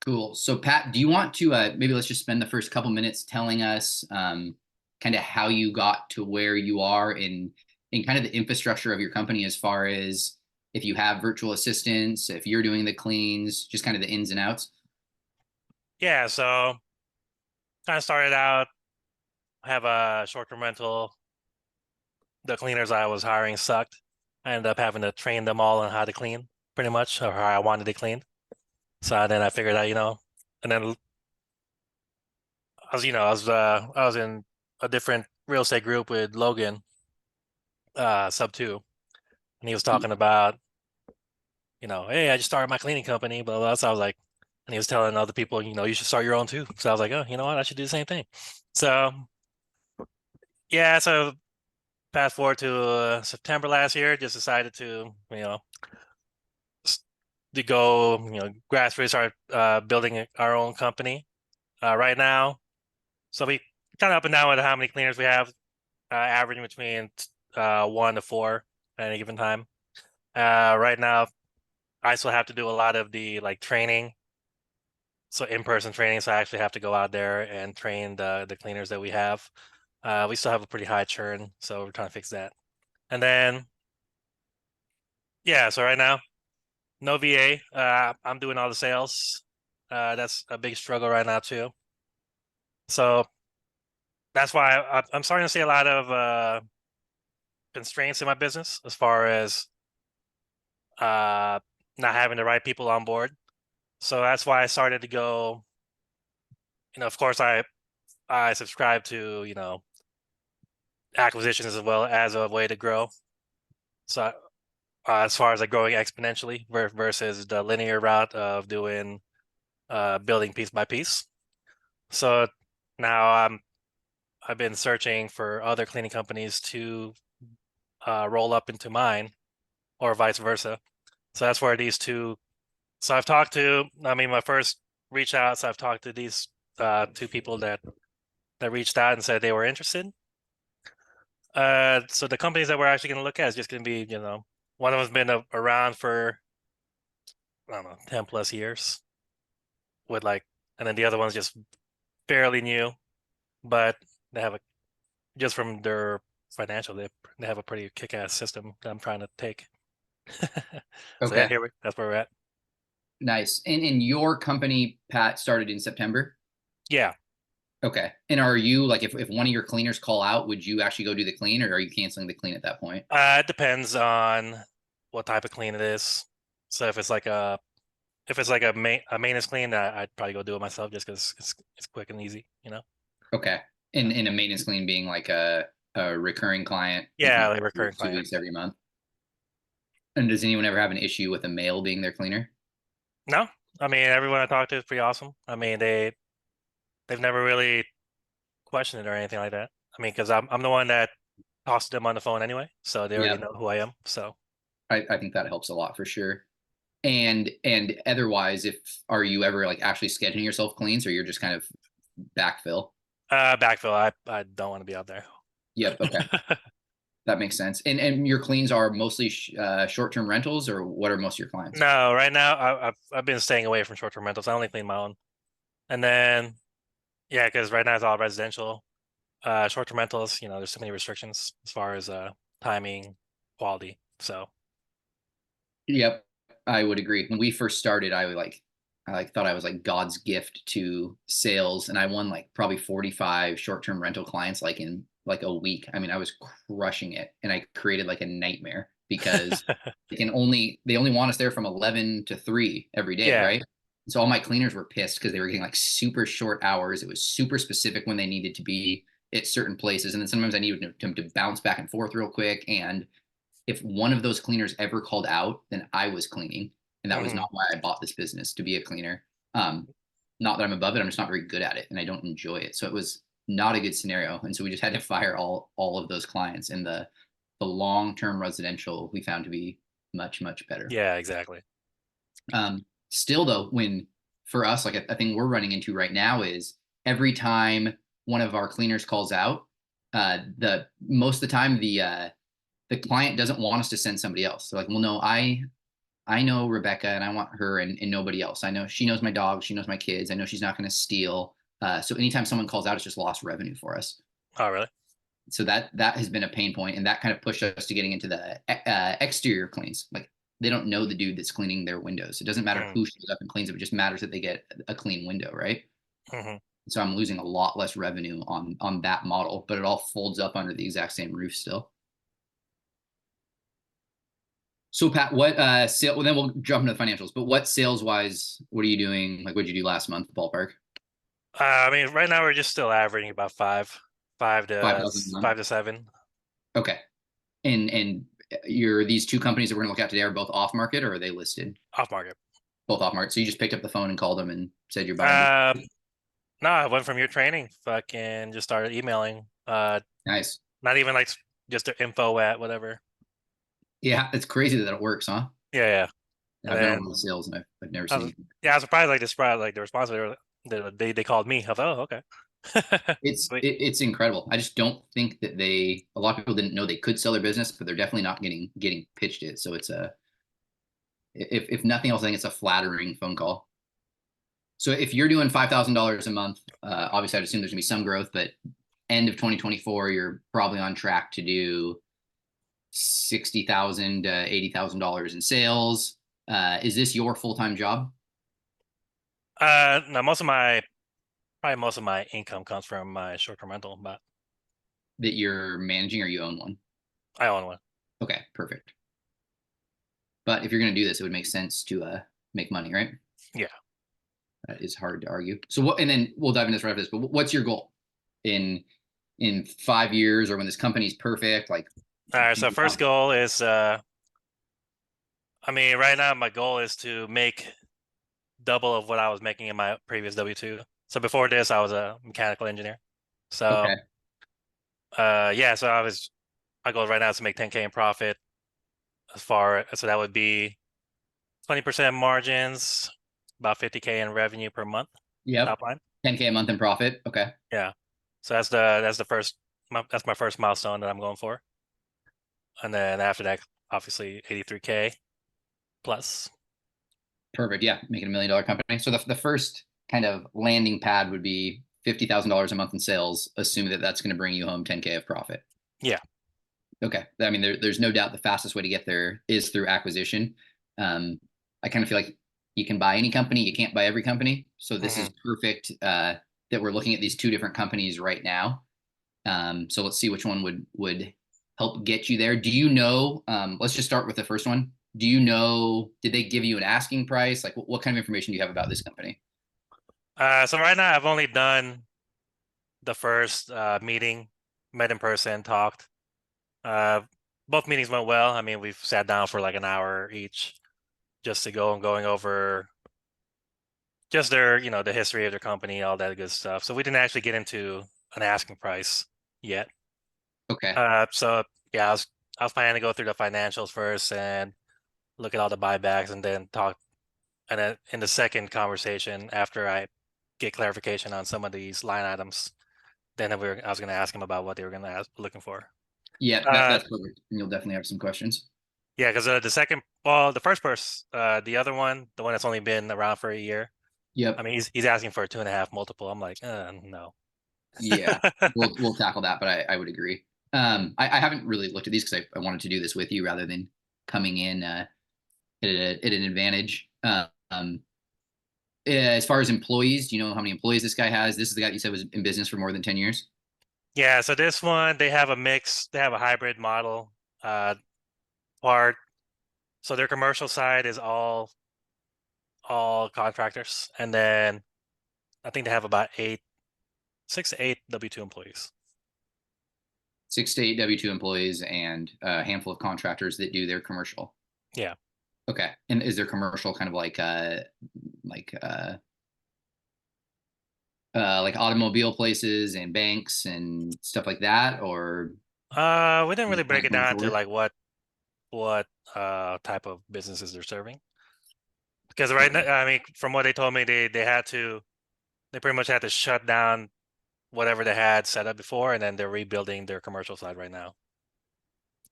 Cool. So Pat, do you want to maybe let's just spend the first couple minutes telling us kind of how you got to where you are in kind of the infrastructure of your company as far as if you have virtual assistants, if you're doing the cleans, just kind of the ins and outs. Yeah, so kind of started out, have a short-term rental. The cleaners I was hiring sucked. I ended up having to train them all on how to clean, pretty much, or how I wanted to clean. So then I figured out, and then I was in a different real estate group with Logan, sub two, and he was talking about, hey, I just started my cleaning company, blah, blah. So I was like, and he was telling other people, you should start your own too. So I was like, oh, you know what, I should do the same thing. So yeah, so fast forward to September last year, just decided to, s- to go, grassroots, start building our own company right now. So we kind of up and down with how many cleaners we have, averaging between 1 to 4 at any given time. Right now, I still have to do a lot of the like training, so in-person training. So I actually have to go out there and train the cleaners that we have. We still have a pretty high churn, so we're trying to fix that. And then, yeah, so right now, no VA. I'm doing all the sales. That's a big struggle right now too. So that's why I'm starting to see a lot of constraints in my business as far as uh, not having the right people on board. So that's why I started to go. Of course, I subscribe to acquisitions as well as a way to grow. So as far as like growing exponentially versus the linear route of doing building piece by piece. So now I've been searching for other cleaning companies to roll up into mine or vice versa. So that's where these two. So I've talked to, I mean, my first reach out. So I've talked to these two people that reached out and said they were interested. So the companies that we're actually going to look at is just going to be, one of them's been around for, I don't know, 10 plus years with like, and then the other one's just fairly new, but they have a, just from their financial, they have a pretty kick-ass system that I'm trying to take. So yeah, Okay. that's where we're at. Nice. And your company, Pat, started in September. Yeah. Okay. And are you like if one of your cleaners call out, would you actually go do the clean or are you canceling the clean at that point? It depends on what type of clean it is. So if it's like a maintenance clean, I'd probably go do it myself just because it's quick and easy. Okay. In a maintenance clean being like a recurring client, they come Yeah, like every recurring two client. weeks, every month. And does anyone ever have an issue with a male being their cleaner? No, I mean everyone I talked to is pretty awesome. I mean they've never really questioned it or anything like that. I mean because I'm the one that talks to them on the phone anyway, so they already Yep. know who I am. So I think that helps a lot for sure. And otherwise, if are you ever like actually scheduling yourself cleans or you're just kind of backfill? backfill, I don't want to be out there. Yep. Okay. That makes sense. And your cleans are mostly short-term rentals or what are most of your clients? No, right now I've been staying away from short-term rentals. I only clean my own. And then yeah, because right now it's all residential. Short-term rentals, there's so many restrictions as far as timing, quality. So Yep, I would agree. When we first started, I thought I was like God's gift to sales, and I won like probably 45 short-term rental clients like in like a week. I mean, I was crushing it, and I created like a nightmare because they only want us there from 11 to 3 every day, yeah, right? So all my cleaners were pissed because they were getting like super short hours. It was super specific when they needed to be at certain places, and then sometimes I needed them to bounce back and forth real quick, and if one of those cleaners ever called out, then I was cleaning. And that was hmm not why I bought this business to be a cleaner. Um, Not that I'm above it, I'm just not very good at it and I don't enjoy it. So it was not a good scenario. And so we just had to fire all of those clients. And the long-term residential we found to be much, much better. yeah, exactly. Still though, when for us, like a thing we're running into right now is every time one of our cleaners calls out, the most of the time the client doesn't want us to send somebody else. They're like, well, no, I know Rebecca and I want her and nobody else. I know she knows my dog, she knows my kids. I know she's not going to steal. So anytime someone calls out, it's just lost revenue for us. Oh, really? So that has been a pain point, and that kind of pushed us to getting into the exterior cleans. Like they don't know the dude that's cleaning their windows. It doesn't matter Mm, who shows up and cleans it. It just matters that they get a clean window, right? hmm. So I'm losing a lot less revenue on that model, but it all folds up under the exact same roof still. So Pat, what sale? Well, then we'll jump into the financials. But what sales wise, what are you doing? Like, what did you do last month, ballpark? I mean, right now we're just still averaging about five Five to thousand a month. 5 to 7 Okay. And you're these two companies that we're gonna look at today are both off market or are they listed? off market. Both off market. So you just picked up the phone and called them and said you're buying this. Uh, no, I went from your training, fucking just started emailing. Nice. Not even like just their info at whatever. Yeah, it's crazy that it works, huh? Yeah, yeah. And I've done a then lot of sales and I've never I seen was, anything. yeah, I was surprised like the response they called me. I was like, oh, okay. Sweet. It's incredible. I just don't think that a lot of people didn't know they could sell their business, but they're definitely not getting pitched it. So it's a if nothing else, I think it's a flattering phone call. So if you're doing $5,000 a month, obviously I'd assume there's gonna be some growth, but end of 2024, you're probably on track to do 60,000 to $80,000 in sales. Is this your full-time job No, probably most of my income comes from my short-term rental, but that you're managing or you own one? I own one. Okay, perfect. But if you're going to do this, it would make sense to make money, right? Yeah. That is hard to argue. So what? And then we'll dive into this right after this. But what's your goal in 5 years or when this company's perfect? Like, All right. do So you first want, goal is, I mean, right now my goal is to make double of what I was making in my previous W-2. So before this, I was a mechanical engineer. So, okay. yeah. So my goal right now is to make 10K in profit. So that would be 20% margins, about 50K in revenue per month, Yep. top line. 10K a month in profit. Okay. Yeah. So that's the first that's my first milestone that I'm going for. And then after that, obviously 83K plus. Perfect. Yeah. Making $1 million company. So the first kind of landing pad would be $50,000 a month in sales, assuming that that's going to bring you home 10K of profit. Yeah. Okay. I mean, there's no doubt the fastest way to get there is through acquisition. I kind of feel like you can buy any company, you can't buy every company. So this Hmm. is perfect that we're looking at these two different companies right now. So let's see which one would help get you there. Do you know? Let's just start with the first one. Do you know? Did they give you an asking price? Like, what kind of information do you have about this company? So right now I've only done the first meeting, met in person, talked. Uh, both meetings went well. I mean, we've sat down for like an hour each just to going over just the history of their company, all that good stuff. So we didn't actually get into an asking price yet. Okay. So yeah, I was planning to go through the financials first and look at all the buybacks and then talk. And then in the second conversation, after I get clarification on some of these line items, then I was going to ask him about what they were going to ask looking for. Yeah, Uh, that's perfect. And you'll definitely have some questions. yeah, because the first person, the other one, the one that's only been around for a year. I Yep. mean, he's asking for a 2.5 multiple. I'm like, no. Yeah. We'll tackle that, but I would agree. I haven't really looked at these because I wanted to do this with you rather than coming in at an advantage. As far as employees, do you know how many employees this guy has? This is the guy you said was in business for more than 10 years. Yeah, so this one they have a mix, they have a hybrid model. Uh, part so their commercial side is all contractors, and then I think they have about 6 to 8 W-2 employees. 6 to 8 W-2 employees and a handful of contractors that do their commercial. Yeah. Okay. And is their commercial kind of like uh like automobile places and banks and stuff like that, or We didn't really what kind break of it down commercial to work? like what type of businesses they're serving. Because right now, Okay. I mean, from what they told me, they pretty much had to shut down whatever they had set up before, and then they're rebuilding their commercial side right now.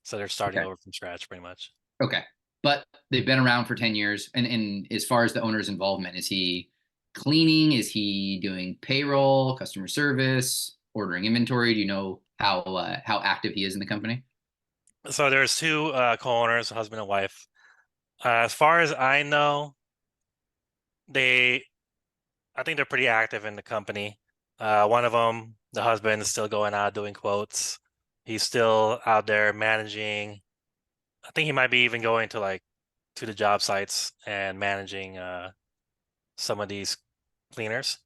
So they're starting Okay. over from scratch, pretty much. Okay. but they've been around for 10 years. And as far as the owner's involvement, is he cleaning? Is he doing payroll, customer service, ordering inventory? Do you know how active he is in the company? So there's two co-owners, husband and wife. As far as I know, they I think they're pretty active in the company. One of them, the husband, is still going out doing quotes. He's still out there managing. I think he might be even going to like to the job sites and managing some of these cleaners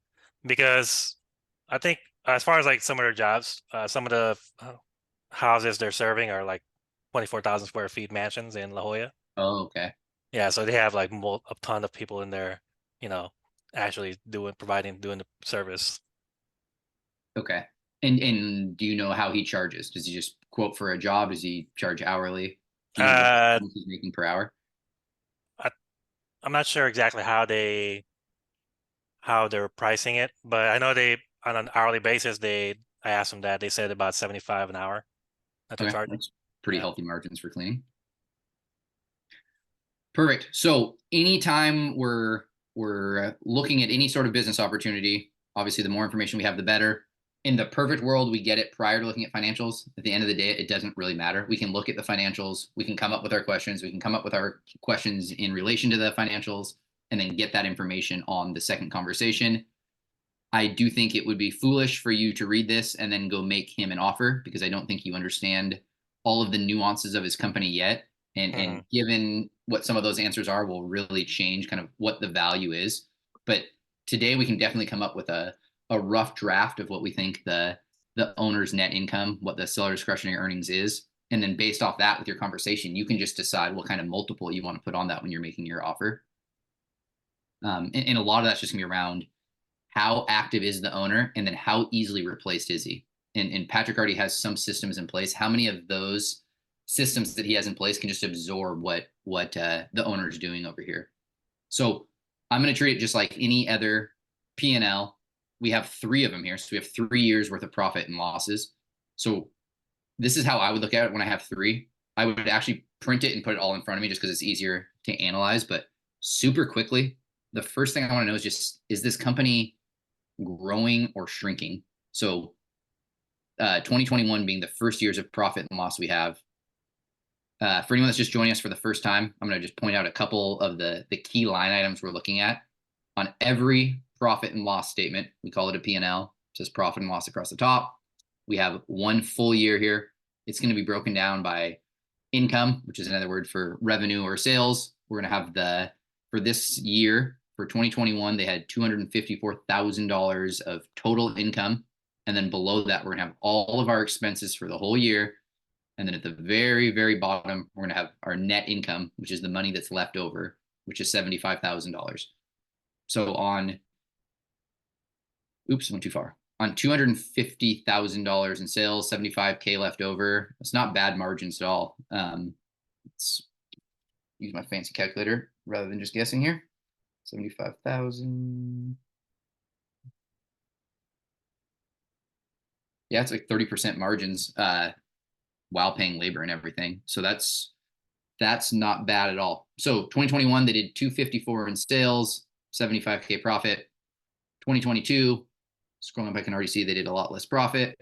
because I think as far as like some of their jobs, some of the houses they're serving are like 24,000 square feet mansions in La Jolla. Oh, okay. Yeah, so they have like a ton of people in there, you know, actually doing the service. Okay. And do you know how he charges? Does he just quote for a job? Does he charge hourly? Do you know Uh, how much he's making per hour? I, I'm not sure exactly how they're pricing it, but I know they on an hourly basis I asked them that they said about 75 an hour that they're Okay, charging. that's pretty Yeah. healthy margins for cleaning. Perfect. So anytime we're looking at any sort of business opportunity, obviously the more information we have, the better. In the perfect world, we get it prior to looking at financials. At the end of the day, it doesn't really matter. We can look at the financials, we can come up with our questions, we can come up with our questions in relation to the financials, and then get that information on the second conversation. I do think it would be foolish for you to read this and then go make him an offer because I don't think you understand all of the nuances of his company yet. And Hmm. given what some of those answers are, will really change kind of what the value is. But today we can definitely come up with a rough draft of what we think the owner's net income, what the seller discretionary earnings is. And then based off that with your conversation, you can just decide what kind of multiple you want to put on that when you're making your offer. And a lot of that's just gonna be around how active is the owner, and then how easily replaced is he? And Patrick already has some systems in place. How many of those systems that he has in place can just absorb what the owner is doing over here? So I'm going to treat it just like any other P&L. We have three of them here, so we have 3 years worth of profit and losses. So this is how I would look at it when I have three. I would actually print it and put it all in front of me just because it's easier to analyze. But super quickly, the first thing I want to know is just, is this company growing or shrinking? So 2021 being the first years of profit and loss we have. For anyone that's just joining us for the first time, I'm going to just point out a couple of the key line items we're looking at. On every profit and loss statement, we call it a P&L. It says profit and loss across the top. We have one full year here. It's going to be broken down by income, which is another word for revenue or sales. We're going to have for this year, for 2021, they had $254,000 of total income. And then below that, we're going to have all of our expenses for the whole year. And then at the very, very bottom, we're going to have our net income, which is the money that's left over, which is $75,000. So went too far. On $250,000 in sales, 75K left over. It's not bad margins at all. Let's use my fancy calculator rather than just guessing here. 75,000. Yeah, it's like 30% margins while paying labor and everything. So that's not bad at all. So 2021, they did 254 in sales, 75K profit. 2022, scrolling up, I can already see they did a lot less profit.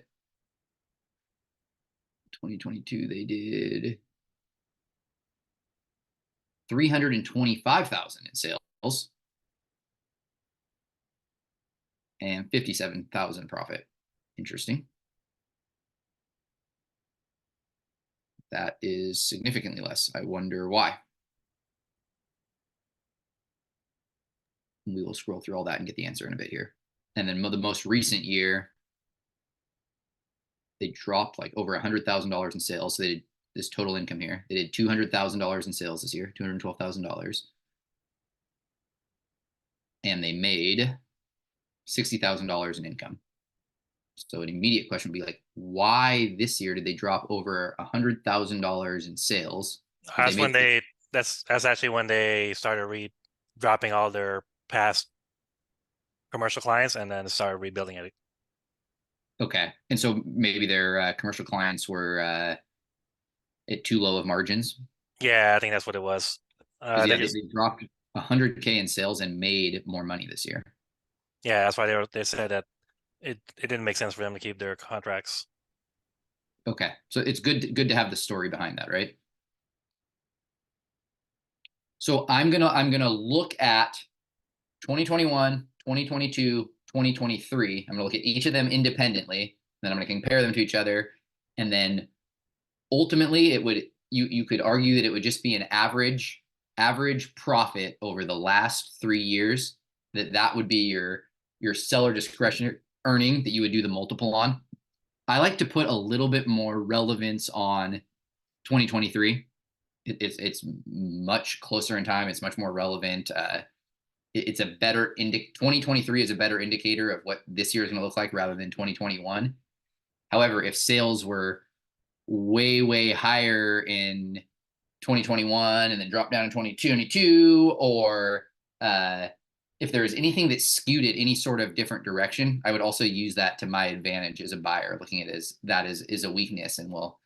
2022, they did 325,000 in sales and 57,000 profit. Interesting. That is significantly less. I wonder why. We will scroll through all that and get the answer in a bit here. And then the most recent year, they dropped like over $100,000 in sales. So they did this total income here. They did $200,000 in sales this year, $212,000, and they made $60,000 in income. So an immediate question would be like, why this year did they drop over $100,000 in sales? But they That's when made that's actually when they started dropping all their past commercial clients and then started rebuilding it. okay, and so maybe their commercial clients were at too low of margins. Yeah, I think that's what it was. Because They yeah, just they dropped 100K in sales and made more money this year. yeah, that's why they said that it didn't make sense for them to keep their contracts. Okay, so it's good to have the story behind that, right? So I'm gonna look at 2021, 2022, 2023. I'm gonna look at each of them independently, then I'm gonna compare them to each other, and then ultimately it would you could argue that it would just be an average profit over the last 3 years. That would be your seller discretion earning that you would do the multiple on. I like to put a little bit more relevance on 2023. It's much closer in time. It's much more relevant. It's a better 2023 is a better indicator of what this year is going to look like rather than 2021. However, if sales were way higher in 2021 and then drop down in 2022, or uh, if there is anything that skewed it any sort of different direction, I would also use that to my advantage as a buyer, looking at it as that is a weakness. And well,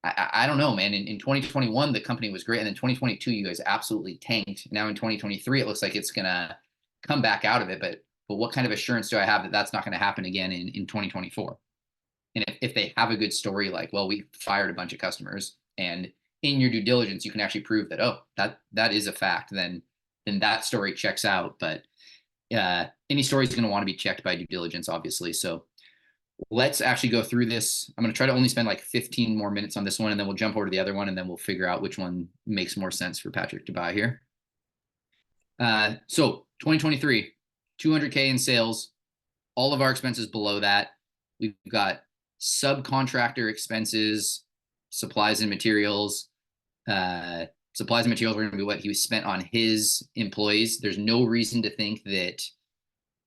I don't know, man. In 2021, the company was great, and then 2022, you guys absolutely tanked. Now in 2023, it looks like it's gonna come back out of it. But what kind of assurance do I have that that's not going to happen again in 2024? And if they have a good story, like, well, we fired a bunch of customers, and in your due diligence, you can actually prove that, oh, that is a fact, then that story checks out. But any story is going to want to be checked by due diligence, obviously. So let's actually go through this. I'm going to try to only spend like 15 more minutes on this one, and then we'll jump over to the other one, and then we'll figure out which one makes more sense for Patrick to buy here. So 2023, 200K in sales, all of our expenses below that. We've got subcontractor expenses, supplies and materials. Supplies and materials are going to be what he was spent on his employees. There's no reason to think that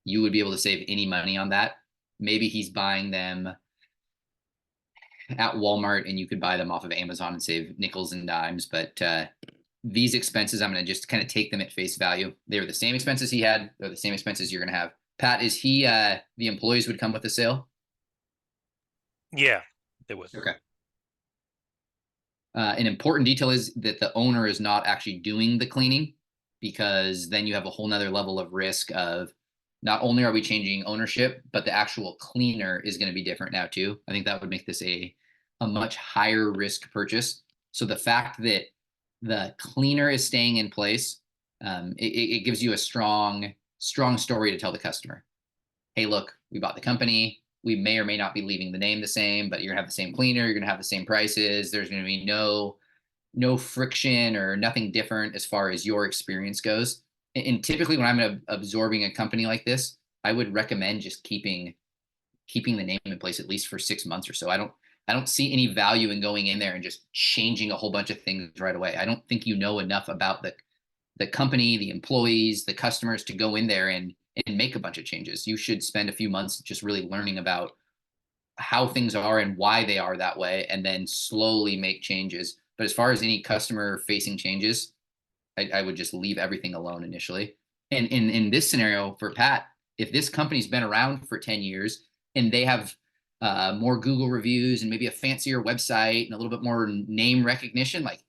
you would be able to save any money on that. Maybe he's buying them at Walmart and you could buy them off of Amazon and save nickels and dimes. But these expenses, I'm going to just kind of take them at face value. They're the same expenses he had. They're the same expenses you're going to have. Pat, is he the employees would come with the sale? Yeah, they would. Okay. An important detail is that the owner is not actually doing the cleaning, because then you have a whole nother level of risk of not only are we changing ownership, but the actual cleaner is going to be different now too. I think that would make this a much higher risk purchase. So the fact that the cleaner is staying in place, it gives you a strong story to tell the customer. Hey, look, we bought the company. We may or may not be leaving the name the same, but you're gonna have the same cleaner. You're gonna have the same prices. There's gonna be no friction or nothing different as far as your experience goes. And typically, when I'm absorbing a company like this, I would recommend just keeping the name in place at least for 6 months or so. I don't see any value in going in there and just changing a whole bunch of things right away. I don't think you know enough about the company, the employees, the customers to go in there and make a bunch of changes. You should spend a few months just really learning about how things are and why they are that way, and then slowly make changes. But as far as any customer facing changes, I would just leave everything alone initially. And in this scenario for Pat, if this company's been around for 10 years and they have more Google reviews and maybe a fancier website and a little bit more name recognition, like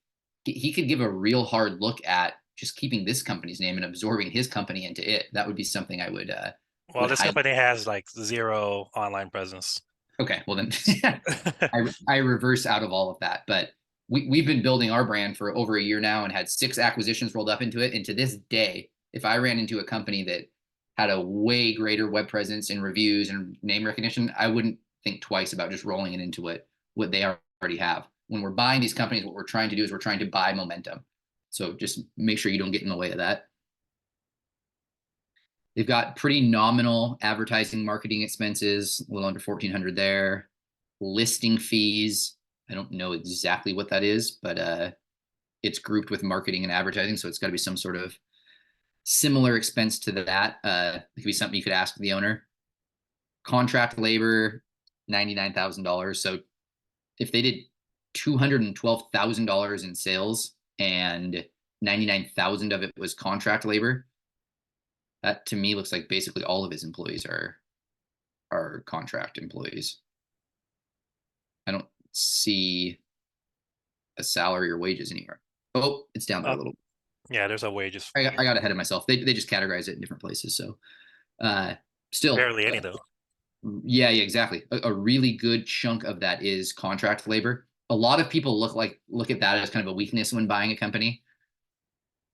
he could give a real hard look at just keeping this company's name and absorbing his company into it. That would be something I Well, would this highly. company has like zero online presence. Okay, well then I reverse out of all of that. But we've been building our brand for over a year now and had 6 acquisitions rolled up into it. And to this day, if I ran into a company that had a way greater web presence and reviews and name recognition, I wouldn't think twice about just rolling it into what they already have. When we're buying these companies, what we're trying to do is we're trying to buy momentum. So just make sure you don't get in the way of that. They've got pretty nominal advertising marketing expenses, a little under 1,400 there. Listing fees, I don't know exactly what that is, but it's grouped with marketing and advertising, so it's got to be some sort of similar expense to that. It could be something you could ask the owner. Contract labor, $99,000. So if they did $212,000 in sales and 99,000 of it was contract labor, that to me looks like basically all of his employees are contract employees. I don't see a salary or wages anywhere. Oh, it's down there a Uh, little. Yeah, there's a way just I got ahead of myself. They just categorize it in different places. So uh, still, barely any though. yeah, exactly. A really good chunk of that is contract labor. A lot of people look at that as kind of a weakness when buying a company.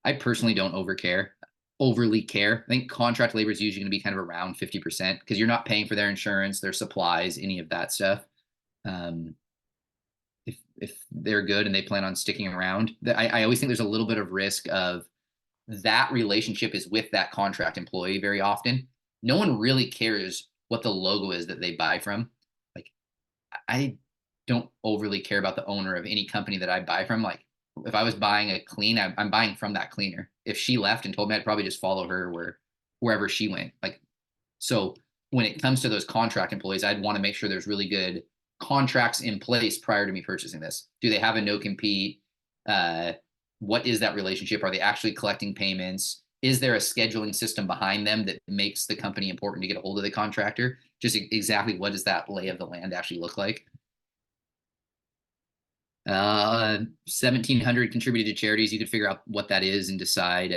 I personally don't overly care. I think contract labor is usually going to be kind of around 50% because you're not paying for their insurance, their supplies, any of that stuff. Um, if they're good and they plan on sticking around, I always think there's a little bit of risk of that relationship is with that contract employee very often. No one really cares what the logo is that they buy from. Like I don't overly care about the owner of any company that I buy from. Like if I was buying a clean, I'm buying from that cleaner. If she left and told me, I'd probably just follow her wherever she went. Like so when it comes to those contract employees, I'd want to make sure there's really good contracts in place prior to me purchasing this. Do they have a no compete? Uh, what is that relationship? Are they actually collecting payments? Is there a scheduling system behind them that makes the company important to get a hold of the contractor? Just exactly what does that lay of the land actually look like? 1,700 contributed to charities. You could figure out what that is and decide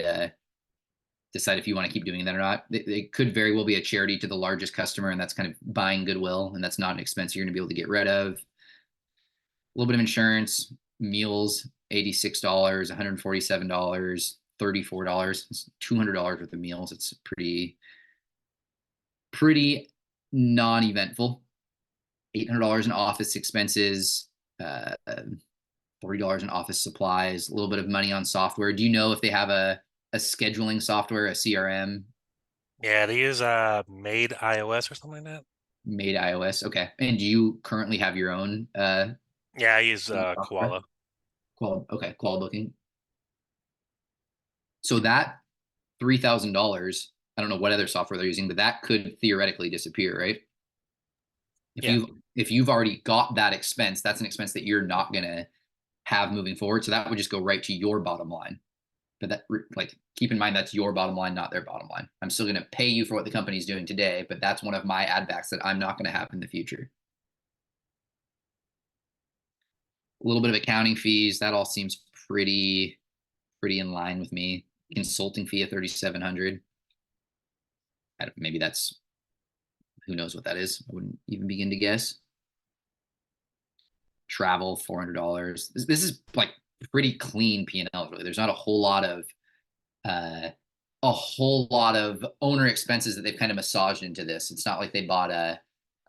if you want to keep doing that or not. They could very well be a charity to the largest customer, and that's kind of buying goodwill, and that's not an expense you're going to be able to get rid of. A little bit of insurance, meals, $86, $147, $34, it's $200 worth of meals. It's pretty non-eventful. $800 in office expenses, $40 in office supplies, a little bit of money on software. Do you know if they have a scheduling software, a CRM Yeah, they use Made iOS or something like that. made iOS? Okay. And do you currently have your own Yeah, I use software? Koala. Qual booking. So that $3,000, I don't know what other software they're using, but that could theoretically disappear, right? If Yeah. you've already got that expense, that's an expense that you're not gonna have moving forward. So that would just go right to your bottom line. But that like keep in mind that's your bottom line, not their bottom line. I'm still gonna pay you for what the company's doing today, but that's one of my add backs that I'm not gonna have in the future. A little bit of accounting fees, that all seems pretty in line with me. Consulting fee of 3,700. Maybe that's who knows what that is. I wouldn't even begin to guess. Travel $400. This is like pretty clean P&L. Really, there's not uh, a whole lot of owner expenses that they've kind of massaged into this. It's not like they bought a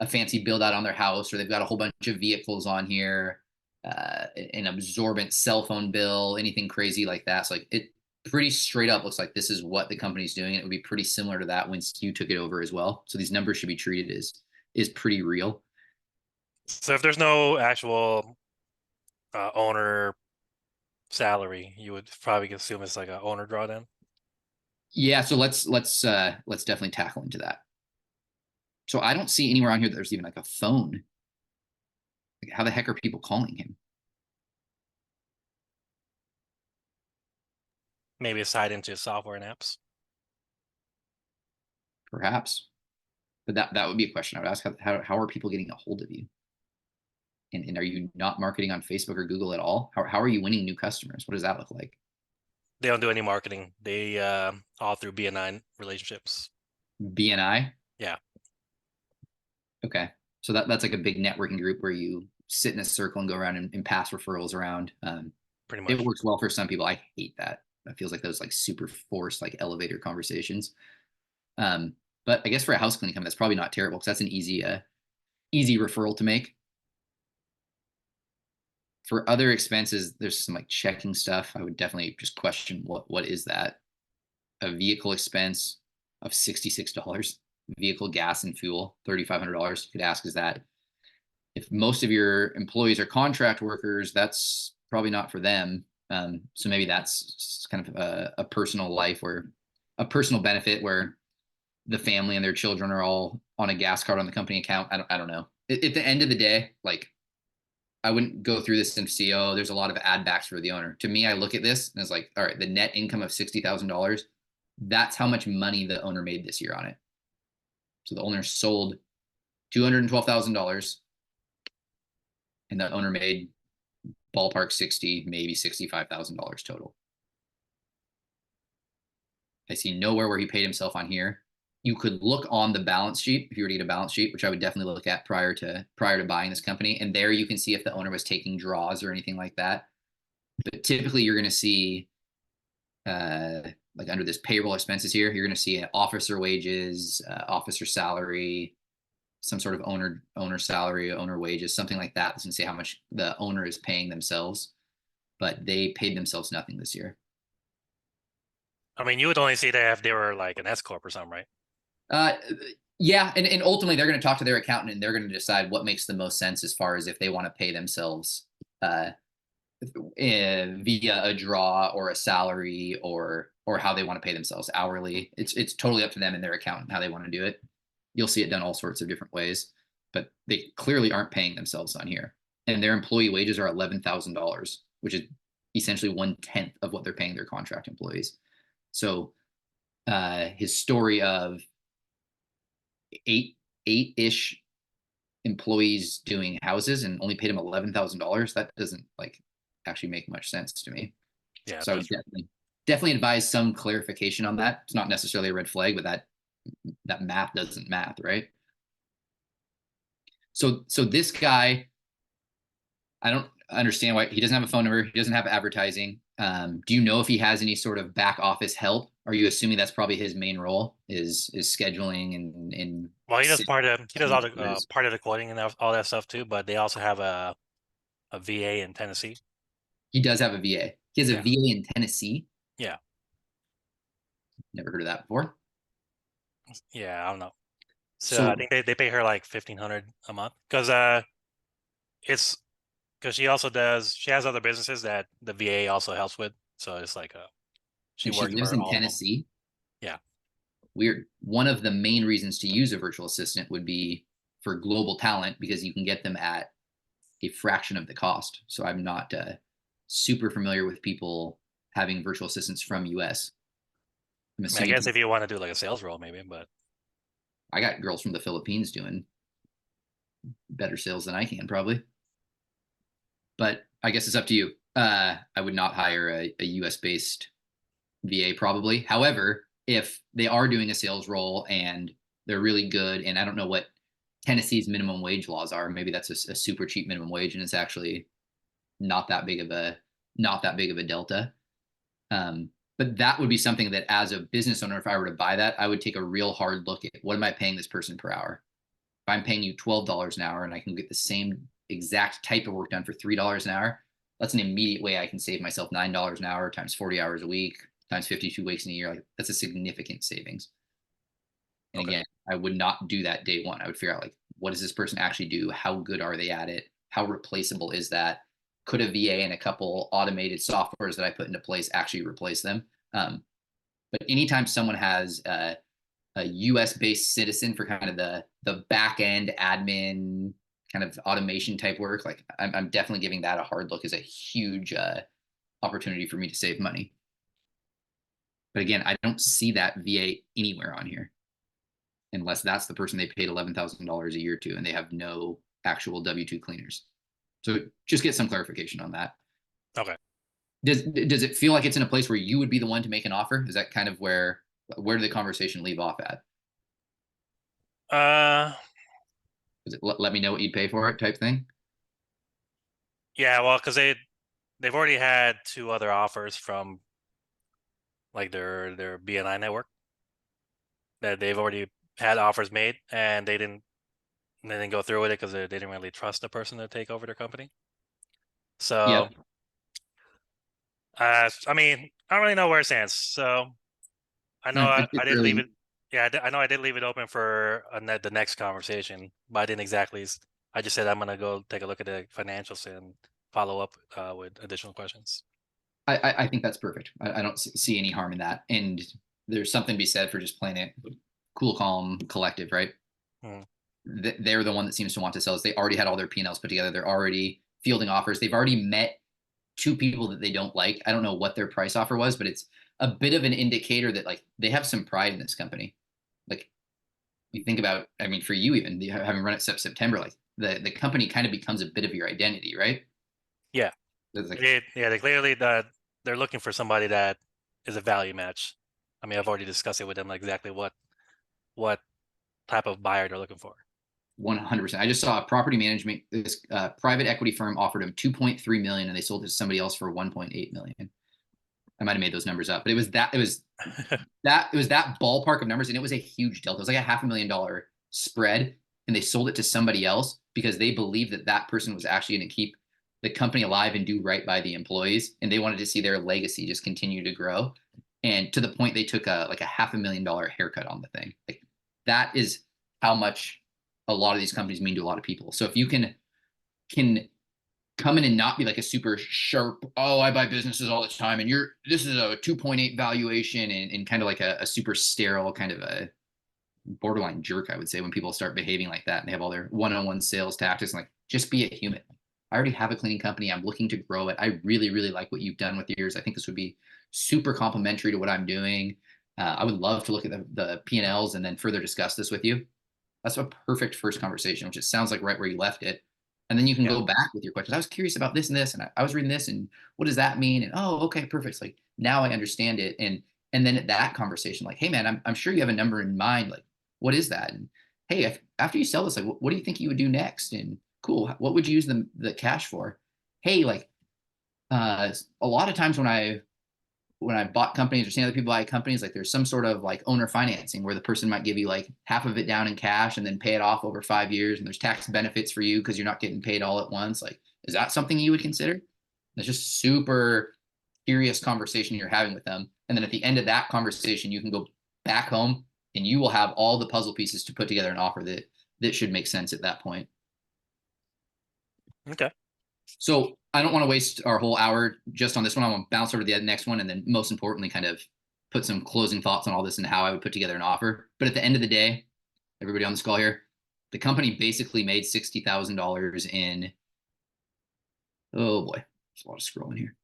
fancy build out on their house or they've got a whole bunch of vehicles on here, an absorbent cell phone bill, anything crazy like that. So like it pretty straight up looks like this is what the company's doing. And it would be pretty similar to that when you took it over as well. So these numbers should be treated as is pretty real. So if there's no actual owner salary, you would probably assume it's like a owner drawdown. Yeah, so let's definitely tackle into that. So I don't see anywhere on here that there's even like a phone. Like, how the heck are people calling him? Maybe it's tied into software and apps. Perhaps. But that would be a question I would ask. How are people getting a hold of you? And are you not marketing on Facebook or Google at all? How are you winning new customers? What does that look like? They don't do any marketing. They all through BNI relationships. BNI? Yeah, Okay. So that's like a big networking group where you sit in a circle and go around and pass referrals around. pretty It much. works well for some people. I hate that. It feels like those like super forced like elevator conversations. Um, but I guess for a house cleaning company, that's probably not terrible because that's an easy referral to make. For other expenses, there's some like checking stuff. I would definitely just question what is that? A vehicle expense of $66, vehicle gas and fuel, $3,500. You could ask, is that if most of your employees are contract workers, that's probably not for them. So maybe that's kind of a personal life or a personal benefit where the family and their children are all on a gas card on the company account. I don't know. At the end of the day, like I wouldn't go through this and see, oh, there's a lot of ad backs for the owner. To me, I look at this and it's like, all right, the net income of $60,000, that's how much money the owner made this year on it. So the owner sold $212,000 and the owner made ballpark 60, maybe $65,000 total. I see nowhere where he paid himself on here. You could look on the balance sheet if you were to get a balance sheet, which I would definitely look at prior to buying this company. And there you can see if the owner was taking draws or anything like that. But typically you're going to see like under this payroll expenses here, you're going to see officer wages, officer salary, some sort of owner salary, owner wages, something like that. It's going to say how much the owner is paying themselves, but they paid themselves nothing this year. I mean, you would only see that if they were like an S corp or something, right? Uh, yeah, and ultimately they're going to talk to their accountant and they're going to decide what makes the most sense as far as if they want to pay themselves via a draw or a salary or how they want to pay themselves hourly. It's totally up to them and their accountant how they want to do it. You'll see it done all sorts of different ways, but they clearly aren't paying themselves on here. And their employee wages are $11,000, which is essentially 1/10 of what they're paying their contract employees. So his story of eight-ish employees doing houses and only paid him $11,000, that doesn't like actually make much sense to me. Yeah, So I would definitely advise some clarification on that. It's not necessarily a red flag, but that math doesn't math, right? So this guy, I don't understand why he doesn't have a phone number. He doesn't have advertising. Do you know if he has any sort of back office help? Are you assuming that's probably his main role is scheduling and well, he does all the orders? part of the quoting and all that stuff too. But they also have a VA in Tennessee. He does have a VA. He has a Yeah, VA in Tennessee. yeah, Never heard of that before. yeah. I don't know. So I So think they pay her like 1,500 a month because it's because she has other businesses that the VA also helps with. So it's like she and she works lives for in all of them. Tennessee. Yeah. Weird. One of the main reasons to use a virtual assistant would be for global talent because you can get them at a fraction of the cost. So I'm not super familiar with people having virtual assistants from US. I'm I mean, I assuming guess if you want to do like a sales role, maybe, but I got girls from the Philippines doing better sales than I can probably. But I guess it's up to you. I would not hire a US based VA probably. However, if they are doing a sales role and they're really good, and I don't know what Tennessee's minimum wage laws are, maybe that's a super cheap minimum wage, and it's actually not that big of a delta. But that would be something that, as a business owner, if I were to buy that, I would take a real hard look at what am I paying this person per hour. If I'm paying you $12 an hour and I can get the same exact type of work done for $3 an hour, that's an immediate way I can save myself $9 an hour times 40 hours a week times 52 weeks in a year. Like that's a significant savings. And okay, again, I would not do that day one. I would figure out like what does this person actually do? How good are they at it? How replaceable is that? Could a VA and a couple automated softwares that I put into place actually replace them? But anytime someone has a US based citizen for kind of the back end admin kind of automation type work, like I'm definitely giving that a hard look as a huge opportunity for me to save money. But again, I don't see that VA anywhere on here unless that's the person they paid $11,000 a year to and they have no actual W-2 cleaners. So just get some clarification on that. okay. Does it feel like it's in a place where you would be the one to make an offer? Is that kind of where did the conversation leave off at? Uh, Is it let me know what you'd pay for it type thing? yeah, well, because they've already had two other offers from like their BNI network that they've already had offers made, and they didn't go through with it because they didn't really trust the person to take over their company. So, Yep. I mean, I don't really know where it stands. So I know I It's did leave really it. Yeah, I know I did leave it open for the next conversation, but I didn't exactly. I just said I'm gonna go take a look at the financials and follow up with additional questions. I think that's perfect. I don't see any harm in that. And there's something to be said for just playing it cool, calm, collective, right? Hmm. They're the one that seems to want to sell us. They already had all their P&Ls put together. They're already fielding offers. They've already met two people that they don't like. I don't know what their price offer was, but it's a bit of an indicator that like they have some pride in this company. Like you think about, I mean, for you even having run it since September, like the company kind of becomes a bit of your identity, right? Yeah, It's like, they clearly they're looking for somebody that is a value match. I mean, I've already discussed it with them, like exactly what type of buyer they're looking for. 100%. I just saw a property management, this private equity firm offered him 2.3 million and they sold it to somebody else for 1.8 million. I might have made those numbers up, but it was that ballpark of numbers, and it was a huge delta. It was like a $500,000 spread, and they sold it to somebody else because they believed that that person was actually going to keep the company alive and do right by the employees, and they wanted to see their legacy just continue to grow. And to the point they took a $500,000 haircut on the thing. Like that is how much a lot of these companies mean to a lot of people. So if you can come in and not be like a super sharp, oh, I buy businesses all the time, and this is a 2.8 valuation, and kind of like a super sterile kind of a borderline jerk, I would say, when people start behaving like that and they have all their one-on-one sales tactics. And like, just be a human. I already have a cleaning company. I'm looking to grow it. I really, really like what you've done with yours. I think this would be super complementary to what I'm doing. I would love to look at the P&Ls and then further discuss this with you. That's a perfect first conversation, which it sounds like right where you left it. And then you can Yeah. go back with your questions. I was curious about this and this, and I was reading this, and what does that mean? And oh, okay, perfect. It's like now I understand it. And then at that conversation, like, hey man, I'm sure you have a number in mind. Like, what is that? And hey, after you sell this, like, what do you think you would do next? And cool, what would you use the cash for? Hey, like, a lot of times when I bought companies or seen other people buy companies, like there's some sort of like owner financing where the person might give you like half of it down in cash and then pay it off over 5 years. And there's tax benefits for you because you're not getting paid all at once. Like, is that something you would consider? It's just super curious conversation you're having with them. And then at the end of that conversation, you can go back home and you will have all the puzzle pieces to put together an offer that should make sense at that point. Okay. So I don't want to waste our whole hour just on this one. I want to bounce over to the next one, and then most importantly, kind of put some closing thoughts on all this and how I would put together an offer. But at the end of the day, everybody on this call here, the company basically made $60,000 in, oh boy, there's a lot of scrolling here.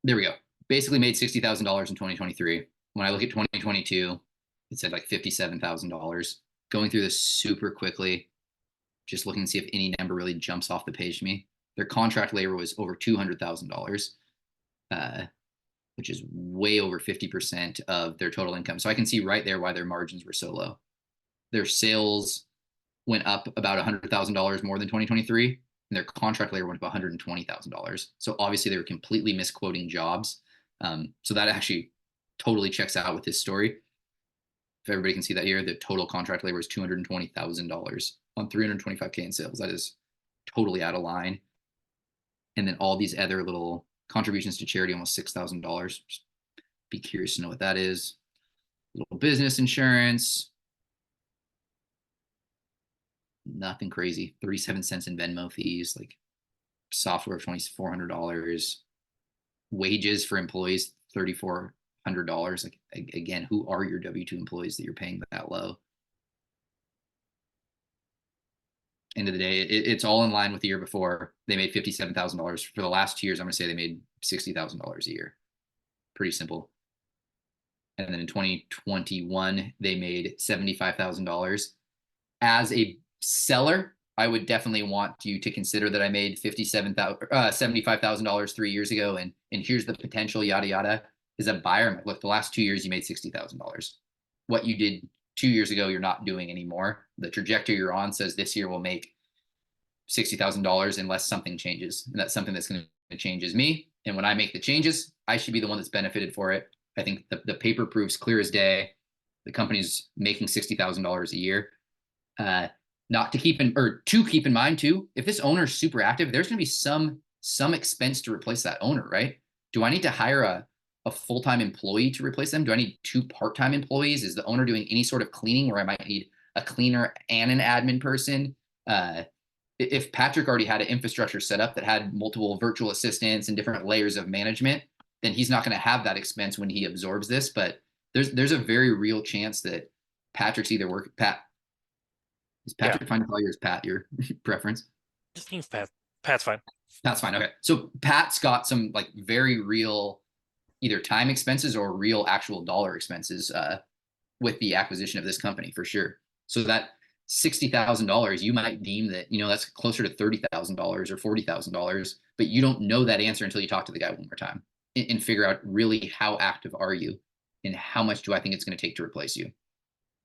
There we go. Basically made $60,000 in 2023. When I look at 2022, it said like $57,000. Going through this super quickly, just looking to see if any number really jumps off the page to me. Their contract labor was over $200,000, which is way over 50% of their total income. So I can see right there why their margins were so low. Their sales went up about $100,000 more than 2023, and their contract labor went up $120,000. So obviously they were completely misquoting jobs. So that actually totally checks out with this story. If everybody can see that here, the total contract labor is $220,000 on 325K in sales. That is totally out of line. And then all these other little contributions to charity, almost $6,000. Be curious to know what that is. Little business insurance. Nothing crazy. 37 cents in Venmo fees, like software $2,400. Wages for employees, $3,400. Like, again, who are your W-2 employees that you're paying that low? End of the day, it's all in line with the year before. They made $57,000 for the last 2 years. I'm going to say they made $60,000 a year. Pretty simple. And then in 2021, they made $75,000. As a seller, I would definitely want you to consider that I made $75,000 3 years ago, and here's the potential, yada yada. As a buyer, look, the last 2 years you made $60,000. What you did 2 years ago, you're not doing anymore. The trajectory you're on says this year will make $60,000 unless something changes, and that's something that's going to change is me. And when I make the changes, I should be the one that's benefited for it. I think the paper proves clear as day. The company's making $60,000 a year. Not to keep in mind too, if this owner is super active, there's going to be some expense to replace that owner, right? Do I need to hire a full-time employee to replace them? Do I need 2 part-time employees? Is the owner doing any sort of cleaning where I might need a cleaner and an admin person? If Patrick already had an infrastructure set up that had multiple virtual assistants and different layers of management, then he's not going to have that expense when he absorbs this. But there's a very real chance that Patrick's either is Yeah. Patrick fine to call yours Pat, your preference? Just use Pat. Pat's fine. That's fine. Okay. So Pat's got some like very real either time expenses or real actual dollar expenses with the acquisition of this company for sure. So $60,000, you might deem that, that's closer to $30,000 or $40,000, but you don't know that answer until you talk to the guy one more time and figure out really how active are you and how much do I think it's going to take to replace you?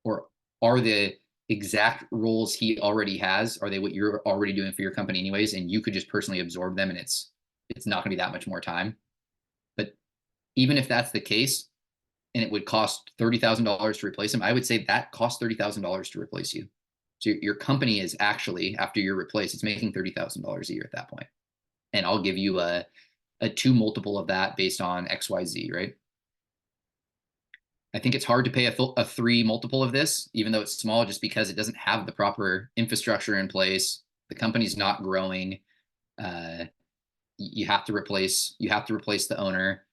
Or are the exact roles he already has, are they what you're already doing for your company anyways? And you could just personally absorb them and it's not going to be that much more time. But even if that's the case, and it would cost $30,000 to replace him, I would say that costs $30,000 to replace you. So your company is actually, after you're replaced, it's making $30,000 a year at that point. And I'll give you a 2 multiple of that based on XYZ, right? I think it's hard to pay a 3 multiple of this, even though it's small, just because it doesn't have the proper infrastructure in place. The company's not growing. Uh, you have to replace the owner.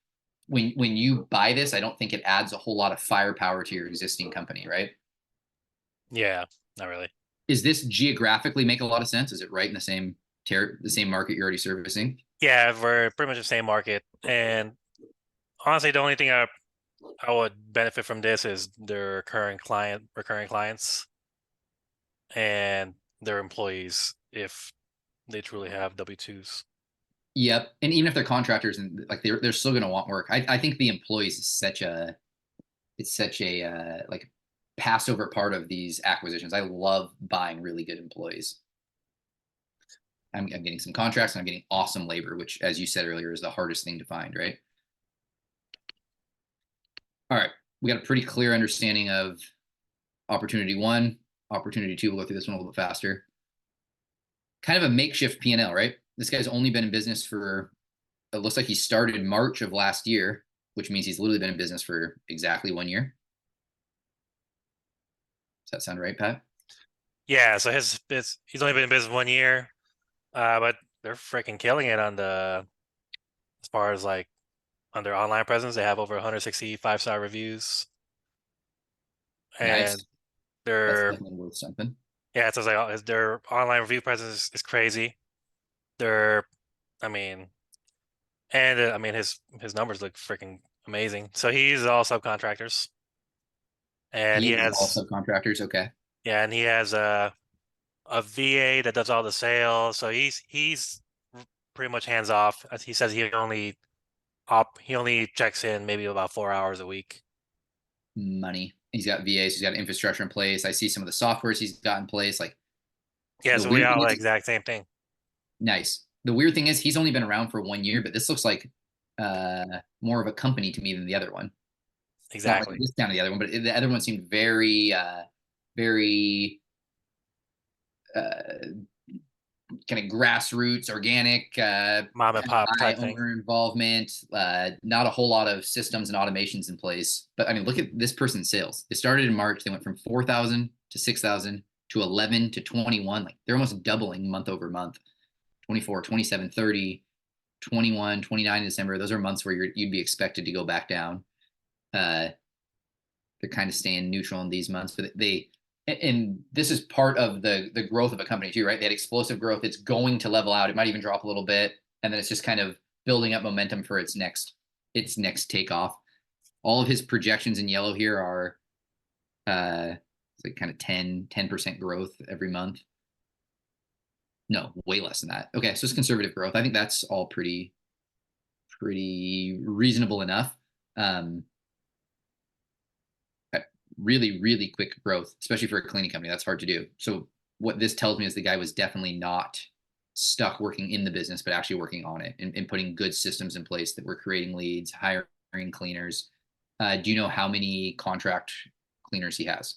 When you buy this, I don't think it adds a whole lot of firepower to your existing company, right? Yeah, not really. Is this geographically make a lot of sense? Is it right in the same market you're already servicing? Yeah, we're pretty much the same market. And honestly, the only thing I would benefit from this is their recurring clients and their employees if they truly have W-2s. Yep. And even if they're contractors and like they're still going to want work. I think the employees is such a like Passover part of these acquisitions. I love buying really good employees. I'm getting some contracts and I'm getting awesome labor, which, as you said earlier, is the hardest thing to find, right? All right. We got a pretty clear understanding of opportunity one, opportunity two. We'll go through this one a little bit faster. Kind of a makeshift P&L, right? This guy's only been in business for, it looks like he started March of last year, which means he's literally been in business for exactly 1 year. Does that sound right, Pat? Yeah, so he's only been in business 1 year, but they're freaking killing it as far as like on their online presence. They have over 160 5-star reviews, Nice. and That's their definitely worth something. yeah, it's like their online review presence is crazy. They're, I mean, and I mean his numbers look freaking amazing. So he's all subcontractors, and he He is all has subcontractors. Okay. yeah, and he has a VA that does all the sales. So he's pretty much hands off. As he says, he only checks in maybe about 4 hours a week. Money. He's got VAs. He's got infrastructure in place. I see some of the softwares he's got in place. Like Yeah, the so we weird have thing the is, exact same thing. nice. The weird thing is he's only been around for 1 year, but this looks like more of a company to me than the other one. Not like a Exactly. discount of the other one, but the other one seemed very kind of grassroots, organic, Mom and pop high type thing. owner involvement, not a whole lot of systems and automations in place. But I mean, look at this person's sales. It started in March. They went from 4,000 to 6,000 to 11 to 21. Like they're almost doubling month over month. 24, 27, 30, 21, 29 in December. Those are months where you'd be expected to go back down. Uh, they're kind of staying neutral in these months, but and this is part of the growth of a company too, right? They had explosive growth. It's going to level out. It might even drop a little bit, and then it's just kind of building up momentum for its next takeoff. All of his projections in yellow here are like kind of 10% growth every month. No, way less than that. Okay, so it's conservative growth. I think that's all pretty reasonable enough. Um, really, really quick growth, especially for a cleaning company. That's hard to do. So what this tells me is the guy was definitely not stuck working in the business, but actually working on it and putting good systems in place that were creating leads, hiring cleaners. Do you know how many contract cleaners he has?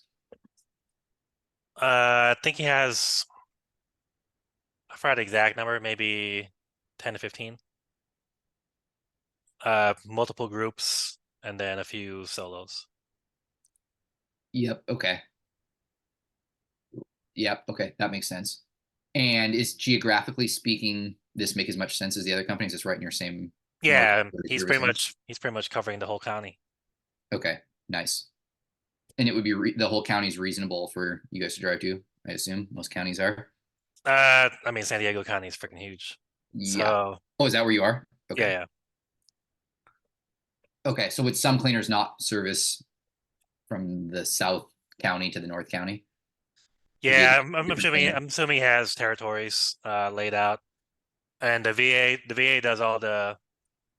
I think he has, I forgot the exact number, maybe 10 to 15. Multiple groups and then a few solos. Yep. Okay. Yep. Okay. That makes sense. And is geographically speaking, this make as much sense as the other companies? It's right in your same market Yeah, servicing. he's pretty much covering the whole county. Okay. Nice. And it would be the whole county's reasonable for you guys to drive to. I assume most counties are. I mean San Diego County is freaking huge. Yeah. So Oh, is that where you are? yeah, Okay. yeah. Okay. So would some cleaners not service from the South County to the North County? Is it Yeah, a different thing? I'm assuming he has territories laid out, and the VA does all the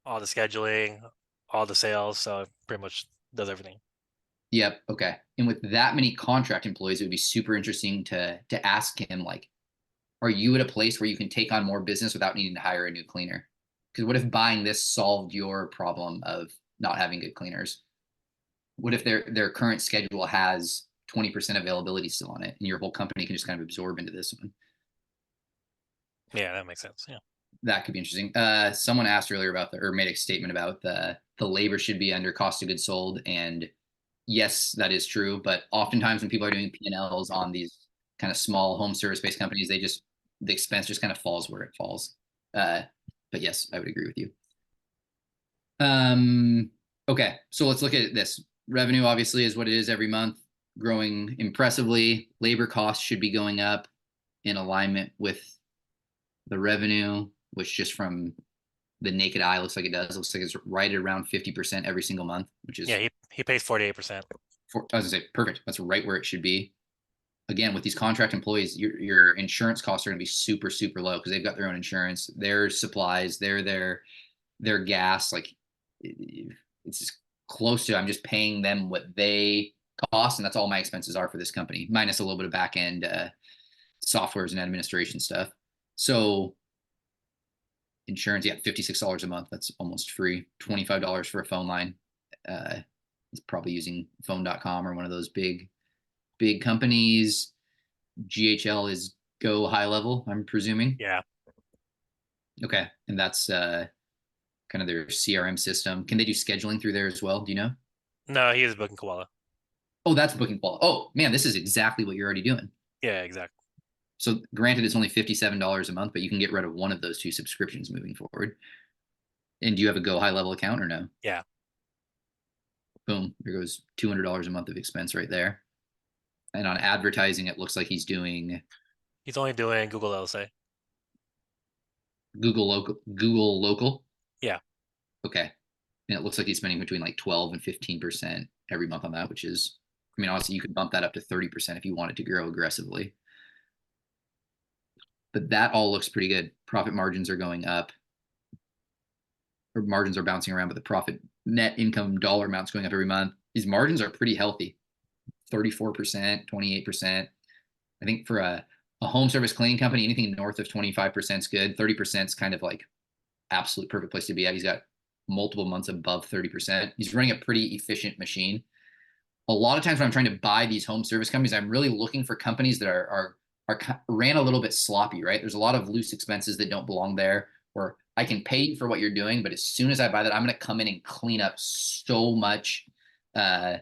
scheduling, all the sales, so it pretty much does everything. Yep. Okay. And with that many contract employees, it would be super interesting to ask him like, are you at a place where you can take on more business without needing to hire a new cleaner? Because what if buying this solved your problem of not having good cleaners? What if their current schedule has 20% availability still on it, and your whole company can just kind of absorb into this one? Yeah, that makes sense. Yeah. That could be interesting. Someone asked earlier about or made a statement about the labor should be under cost of goods sold, and yes, that is true. But oftentimes when people are doing P&Ls on these kind of small home service based companies, the expense just kind of falls where it falls. Uh, but yes, I would agree with you. Um, okay, so let's look at this. Revenue obviously is what it is every month, growing impressively. Labor costs should be going up in alignment with the revenue, which just from the naked eye looks like it does. It looks like it's right at around 50% every single month, which Yeah, is, he pays 48%. I was gonna say, perfect. That's right where it should be. Again, with these contract employees, your insurance costs are going to be super, super low because they've got their own insurance, their supplies, their gas. Like it's just close to, I'm just paying them what they cost, and that's all my expenses are for this company, minus a little bit of back end softwares and administration stuff. So insurance, yeah, $56 a month. That's almost free. $25 for a phone line. He's probably using phone.com or one of those big companies. GHL is go high level, I'm presuming. Yeah. Okay. And that's kind of their CRM system. Can they do scheduling through there as well? Do you know? No, he is booking koala. Oh, that's booking quality. Oh man, this is exactly what you're already doing. Yeah, exactly. So granted, it's only $57 a month, but you can get rid of one of those two subscriptions moving forward. And do you have a go high level account or no? Yeah. Boom, there goes $200 a month of expense right there. And on advertising, it looks like he's doing He's only doing Google LSA. Google local. Yeah. Okay. And it looks like he's spending between like 12 and 15% every month on that, which is, I mean, honestly, you could bump that up to 30% if you wanted to grow aggressively. But that all looks pretty good. Profit margins are going up, or margins are bouncing around, but the profit net income dollar amount's going up every month. These margins are pretty healthy. 34%, 28%. I think for a home service cleaning company, anything north of 25% is good. 30% is kind of like absolute perfect place to be at. He's got multiple months above 30%. He's running a pretty efficient machine. A lot of times when I'm trying to buy these home service companies, I'm really looking for companies that are ran a little bit sloppy, right? There's a lot of loose expenses that don't belong there, where I can pay you for what you're doing, but as soon as I buy that, I'm going to come in and clean up so much uh,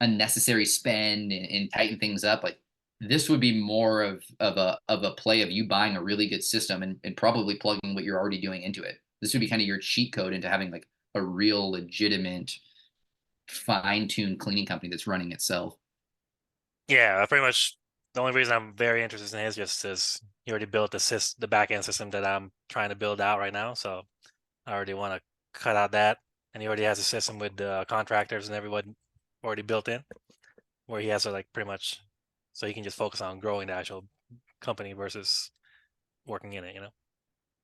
unnecessary spend and tighten things up. Like this would be more of a play of you buying a really good system and probably plugging what you're already doing into it. This would be kind of your cheat code into having like a real legitimate fine-tuned cleaning company that's running itself. Yeah, pretty much the only reason I'm very interested in his just is he already built the back end system that I'm trying to build out right now. So I already want to cut out that. And he already has a system with contractors and everyone already built in where he has to like pretty much so he can just focus on growing the actual company versus working in it, you know?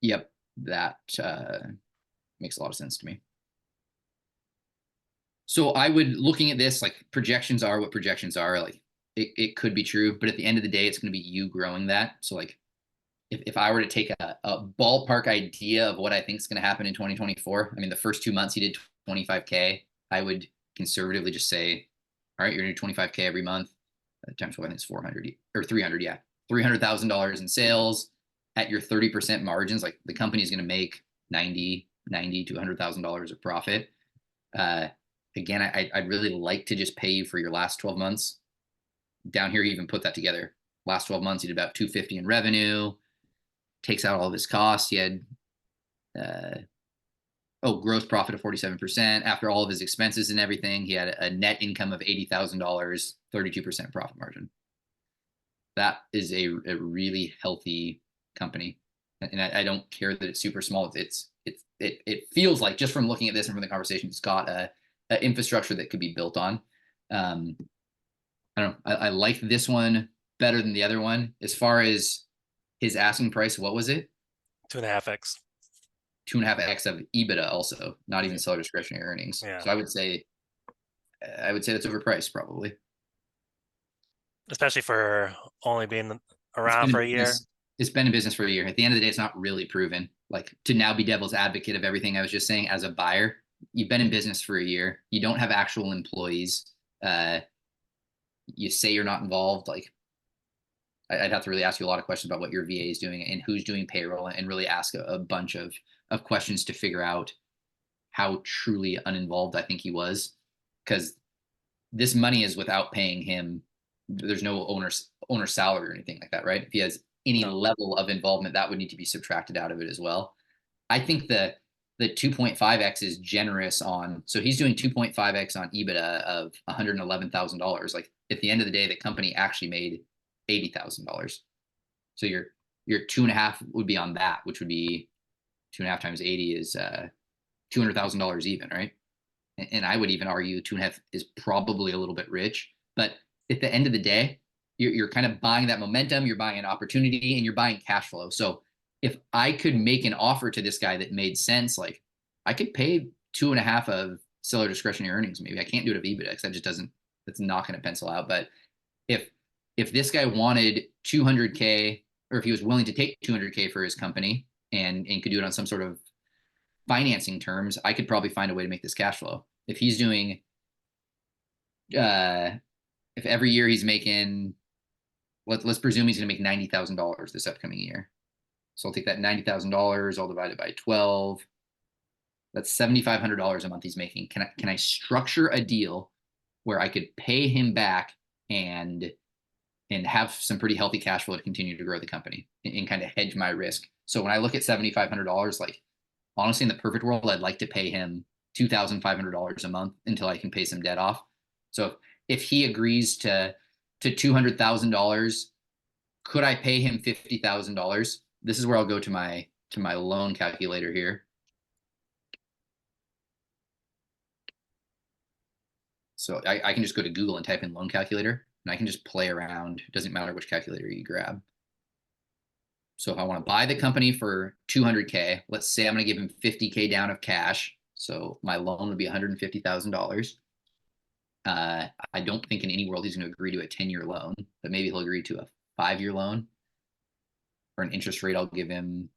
Yep, that makes a lot of sense to me. So I would, looking at this, like projections are what projections are. Like it could be true, but at the end of the day, it's going to be you growing that. So like if I were to take a ballpark idea of what I think is going to happen in 2024, I mean, the first 2 months he did 25K. I would conservatively just say, all right, you're going to do 25K every month. Times what I think it's 400 or 300. Yeah. $300,000 in sales at your 30% margins. Like the company is going to make 90 to $100,000 of profit. Uh, Again, I'd really like to just pay you for your last 12 months. Down here, you even put that together. Last 12 months, he did about 250 in revenue, takes out all of his costs. He had gross profit of 47%. After all of his expenses and everything, he had a net income of $80,000, 32% profit margin. That is a really healthy company. And I don't care that it's super small. It feels like, just from looking at this and from the conversation, it's got a infrastructure that could be built on. I don't know. I like this one better than the other one. As far as his asking price, what was it? 2.5x. 2.5x of EBITDA, also not even Yeah. seller discretionary earnings. Yeah. So I would say that's overpriced probably. Especially for only being It's around been in for a year. business. It's been in business for a year. At the end of the day, it's not really proven. Like to now be devil's advocate of everything I was just saying as a buyer, you've been in business for a year. You don't have actual employees. Uh, you say you're not involved. Like I'd have to really ask you a lot of questions about what your VA is doing and who's doing payroll, and really ask a bunch of questions to figure out how truly uninvolved I think he was. Because this money is without paying him. There's no owner salary or anything like that, right? If he has any No. level of involvement, that would need to be subtracted out of it as well. I think the 2.5x is generous on, so he's doing 2.5x on EBITDA of $111,000. Like at the end of the day, the company actually made $80,000. So your 2.5 would be on that, which would be 2.5 times 80 is $200,000 even, right? And I would even argue 2.5 is probably a little bit rich. But at the end of the day, you're kind of buying that momentum, you're buying an opportunity, and you're buying cash flow. So if I could make an offer to this guy that made sense, like I could pay 2.5 of seller discretionary earnings. Maybe I can't do it of EBITDA because that just doesn't, that's not going to pencil out. But if if this guy wanted 200K, or if he was willing to take 200K for his company and could do it on some sort of financing terms, I could probably find a way to make this cash flow. If he's doing, uh, if every year he's making, let's presume he's going to make $90,000 this upcoming year. So I'll take that $90,000, I'll divide it by 12. That's $7,500 a month he's making. Can I structure a deal where I could pay him back and have some pretty healthy cash flow to continue to grow the company and kind of hedge my risk? So when I look at $7,500, like honestly, in the perfect world, I'd like to pay him $2,500 a month until I can pay some debt off. So if he agrees to $200,000, could I pay him $50,000? This is where I'll go to my loan calculator here. So I can just go to Google and type in loan calculator, and I can just play around. It doesn't matter which calculator you grab. So if I want to buy the company for 200K, let's say I'm going to give him 50K down of cash. So my loan would be $150,000. I don't think in any world he's going to agree to a 10-year loan, but maybe he'll agree to a 5-year loan. For an interest rate, I'm going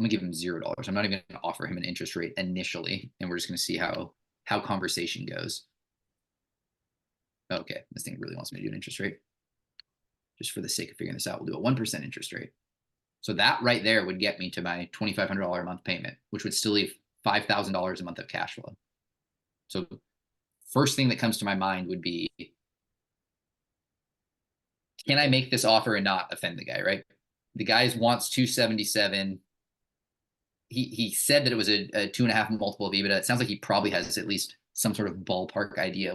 to give him $0. I'm not even going to offer him an interest rate initially, and we're just going to see how conversation goes. Okay, this thing really wants me to do an interest rate. Just for the sake of figuring this out, we'll do a 1% interest rate. So that right there would get me to my $2,500 a month payment, which would still leave $5,000 a month of cash flow. So first thing that comes to my mind would be, can I make this offer and not offend the guy, right? The guy wants 277. He said that it was a 2.5 multiple of EBITDA. It sounds like he probably has at least some sort of ballpark idea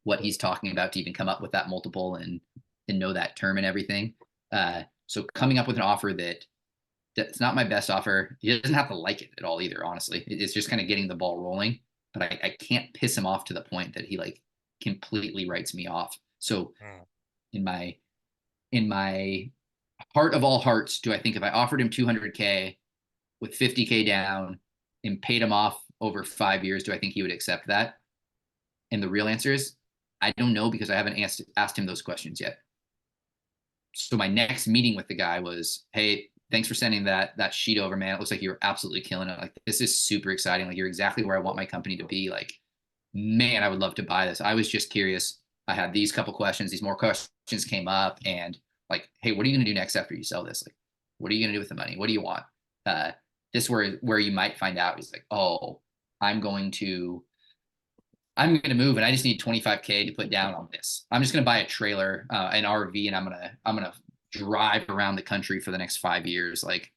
what he's talking about to even come up with that multiple and know that term and everything. So coming up with an offer that's not my best offer. He doesn't have to like it at all either, honestly. It's just kind of getting the ball rolling. But I can't piss him off to the point that he like completely writes me off. So in my heart of all hearts, do I think if I offered him 200K with 50K down and paid him off over 5 years, do I think he would accept that? And the real answer is, I don't know, because I haven't asked him those questions yet. So my next meeting with the guy was, hey, thanks for sending that sheet over, man. It looks like you're absolutely killing it. Like, this is super exciting. Like, you're exactly where I want my company to be. Like, man, I would love to buy this. I was just curious. I had these couple questions. These more questions came up, and like, hey, what are you going to do next after you sell this? Like, what are you going to do with the money? What do you want? This where you might find out is like, oh, I'm going to move, and I just need 25K to put down on this. I'm just going to buy a trailer, an RV, and I'm gonna drive around the country for the next 5 years. Like,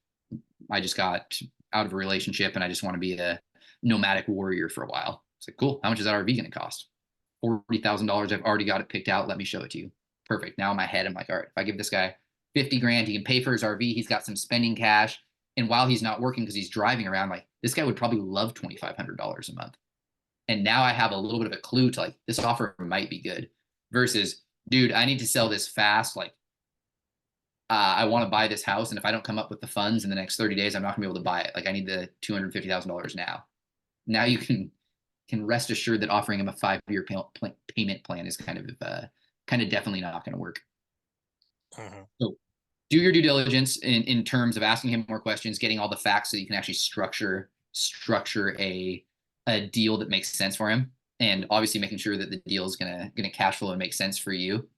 I just got out of a relationship, and I just want to be a nomadic warrior for a while. It's like, cool. How much is that RV going to cost? $40,000. I've already got it picked out. Let me show it to you. Perfect. Now in my head, I'm like, all right, if I give this guy 50 grand, he can pay for his RV. He's got some spending cash. And while he's not working because he's driving around, like, this guy would probably love $2,500 a month. And now I have a little bit of a clue to like, this offer might be good, versus, dude, I need to sell this fast. Like, I want to buy this house, and if I don't come up with the funds in the next 30 days, I'm not gonna be able to buy it. Like I need the $250,000 now. Now you can rest assured that offering him a 5-year payment plan is kind of definitely not going to work. Mhm. So do your due diligence in terms of asking him more questions, getting all the facts so you can actually structure a deal that makes sense for him, and obviously making sure that the deal is gonna cash flow and make sense for you.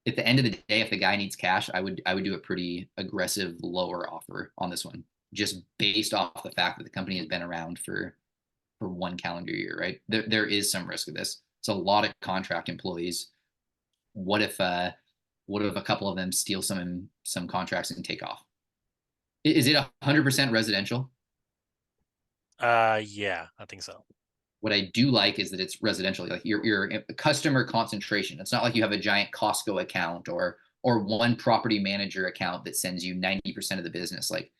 At the end of the day, if the guy needs cash, I would do a pretty aggressive lower offer on this one, just based off the fact that the company has been around for 1 calendar year, right? There is some risk of this. It's a lot of contract employees. What if a couple of them steal some contracts and take off? Is it 100% residential? Yeah, I think so. What I do like is that it's residential. Like your customer concentration. It's not like you have a giant Costco account or one property manager account that sends you 90% of the business. Like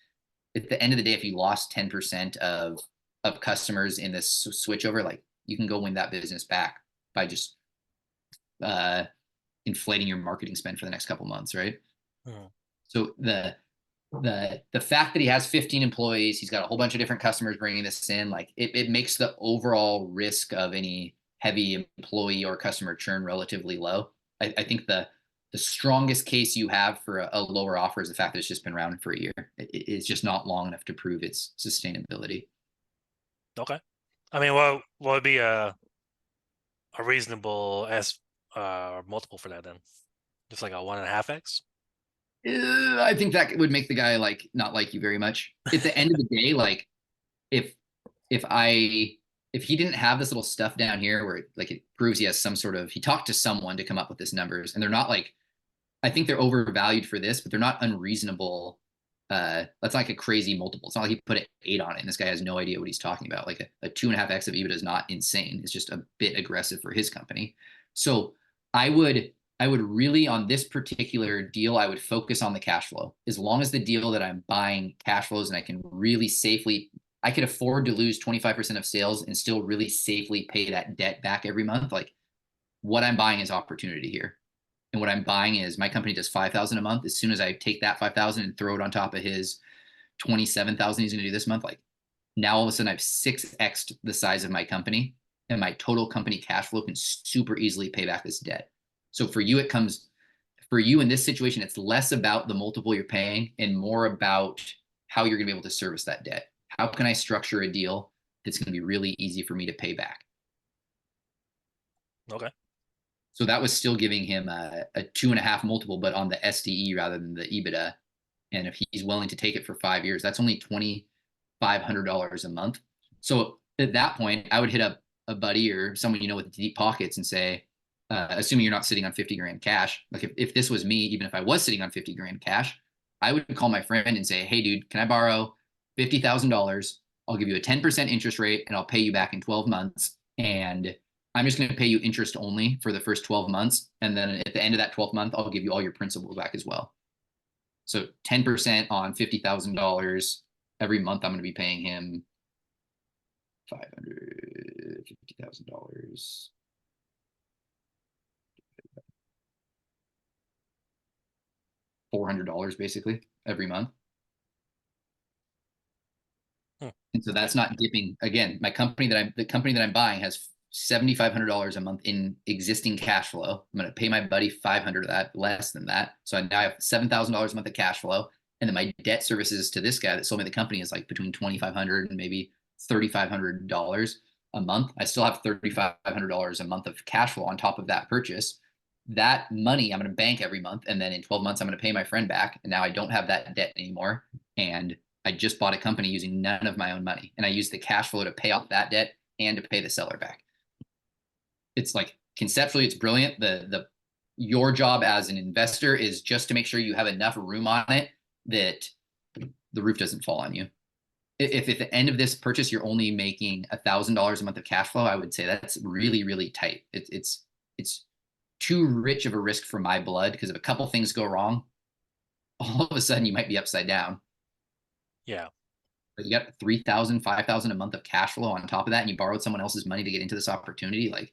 at the end of the day, if you lost 10% of customers in this switchover, like you can go win that business back by just uh, inflating your marketing spend for the next couple months, right? Mhm. So the fact that he has 15 employees, he's got a whole bunch of different customers bringing this in, like it makes the overall risk of any heavy employee or customer churn relatively low. I think the strongest case you have for a lower offer is the fact that it's just been around for a year. It's just not long enough to prove its sustainability. Okay. I mean, what would be a reasonable s multiple for that then? Just like a 1.5x? I think that would make the guy like not like you very much. At the end of the day, like if if I if he didn't have this little stuff down here where like it proves he has some sort of he talked to someone to come up with this numbers, and they're not like I think they're overvalued for this, but they're not unreasonable. That's like a crazy multiple. It's not like he put an 8 on it, and this guy has no idea what he's talking about. Like a 2.5x of EBITDA is not insane. It's just a bit aggressive for his company. So I would I would really on this particular deal, I would focus on the cash flow. As long as the deal that I'm buying cash flows and I can really safely, I could afford to lose 25% of sales and still really safely pay that debt back every month. Like what I'm buying is opportunity here. And what I'm buying is my company does 5,000 a month. As soon as I take that 5,000 and throw it on top of his 27,000 he's going to do this month, like now all of a sudden I've 6x'd the size of my company, and my total company cash flow can super easily pay back this debt. So for you in this situation, it's less about the multiple you're paying and more about how you're going to be able to service that debt. How can I structure a deal that's going to be really easy for me to pay back? Okay. So that was still giving him a 2.5 multiple, but on the SDE rather than the EBITDA. And if he's willing to take it for 5 years, that's only $2,500 a month. So at that point, I would hit up a buddy or someone with deep pockets and say, assuming you're not sitting on 50 grand cash, like if this was me, even if I was sitting on 50 grand cash, I would call my friend and say, hey, dude, can I borrow $50,000? I'll give you a 10% interest rate and I'll pay you back in 12 months. And I'm just going to pay you interest only for the first 12 months. And then at the end of that 12th month, I'll give you all your principal back as well. So 10% on $50,000 every month, I'm going to be paying him $550,000, $400 basically every month. Hmm. And so Okay. that's not dipping. Again, the company that I'm buying has $7,500 a month in existing cash flow. I'm going to pay my buddy 500 of that, less than that. So now I have $7,000 a month of cash flow. And then my debt services to this guy that sold me the company is like between 2,500 and maybe $3,500 a month. I still have $3,500 a month of cash flow on top of that purchase. That money I'm going to bank every month. And then in 12 months, I'm going to pay my friend back. And now I don't have that debt anymore. And I just bought a company using none of my own money. And I used the cash flow to pay off that debt and to pay the seller back. It's like conceptually, it's brilliant. Your job as an investor is just to make sure you have enough room on it that the roof doesn't fall on you. If at the end of this purchase you're only making $1,000 a month of cash flow, I would say that's really, really tight. It's too rich of a risk for my blood because if a couple things go wrong, all of a sudden you might be upside down. Yeah. But you got 3,000, 5,000 a month of cash flow on top of that, and you borrowed someone else's money to get into this opportunity, like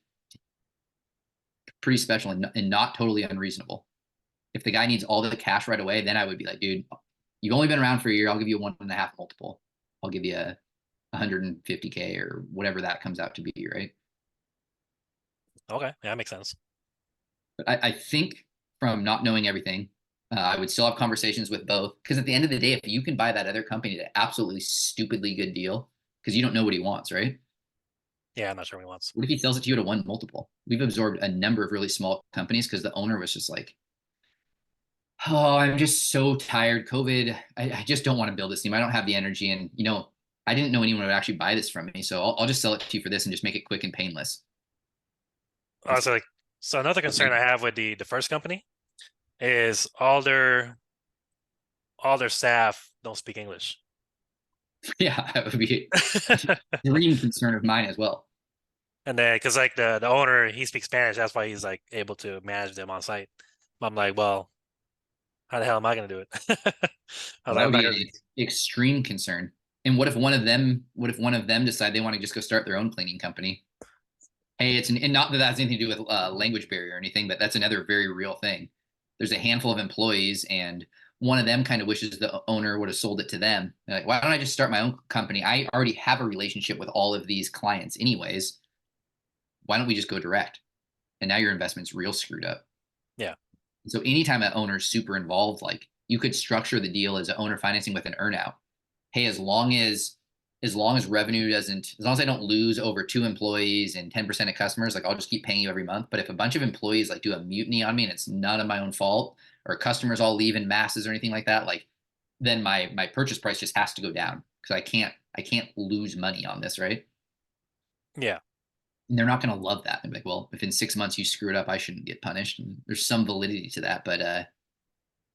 pretty special and not totally unreasonable. If the guy needs all the cash right away, then I would be like, dude, you've only been around for a year. I'll give you a 1.5 multiple. I'll give you a 150K or whatever that comes out to be, right? Okay, yeah, that makes sense. But I think from not knowing everything, I would still have conversations with both. Because at the end of the day, if you can buy that other company at an absolutely stupidly good deal, because you don't know what he wants, right? Yeah, I'm not sure what he wants. What if he sells it to you at a 1 multiple? We've absorbed a number of really small companies because the owner was just like, oh, I'm just so tired. COVID, I just don't want to build this team. I don't have the energy. And, I didn't know anyone would actually buy this from me. So I'll just sell it to you for this and just make it quick and painless. It's So like, so another concern I have with the first company is all their staff don't speak English. yeah, that would be a dream concern of mine as well. And then, because like the owner, he speaks Spanish, that's why he's like able to manage them on site. I'm like, well, how the hell am I going to do it? I was Well, like, that I'm would not be going an extreme concern. And what if one of them decide they want to just go start their own cleaning company? Hey, and not that that has anything to do with language barrier or anything, but that's another very real thing. There's a handful of employees, and one of them kind of wishes the owner would have sold it to them. They're like, why don't I just start my own company? I already have a relationship with all of these clients, anyways. Why don't we just go direct? And now your investment's real screwed up. yeah, So anytime an owner's super involved, like you could structure the deal as an owner financing with an earnout. Hey, as long as revenue doesn't, as long as I don't lose over 2 employees and 10% of customers, like I'll just keep paying you every month. But if a bunch of employees like do a mutiny on me and it's none of my own fault, or customers all leave in masses or anything like that, like then my purchase price just has to go down because I can't lose money on this, right? yeah, And they're not going to love that. They're like, well, if in 6 months you screw it up, I shouldn't get punished. And there's some validity to that, but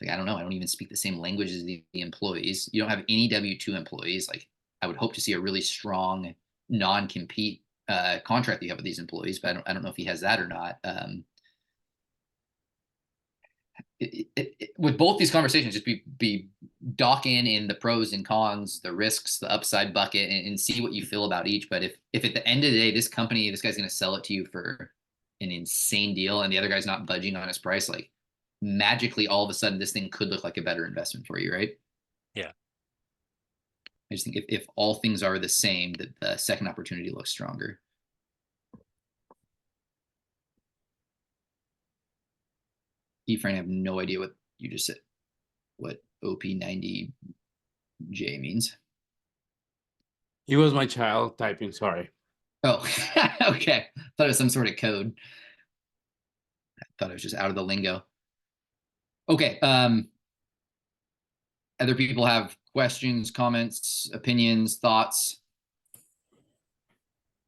like I don't know. I don't even speak the same language as the employees. You don't have any W-2 employees. Like I would hope to see a really strong non-compete contract that you have with these employees, but I don't know if he has that or not. With both these conversations, just be dock in the pros and cons, the risks, the upside bucket, and see what you feel about each. But if at the end of the day, this guy's going to sell it to you for an insane deal, and the other guy's not budging on his price, like magically, all of a sudden, this thing could look like a better investment for you, right? yeah. I just think if all things are the same, that the second opportunity looks stronger. Efrain, I have no idea what you just said. What OP90J means? He was my child typing. Sorry. Oh, okay. Thought it was some sort of code. Thought it was just out of the lingo. Okay. Other people have questions, comments, opinions, thoughts.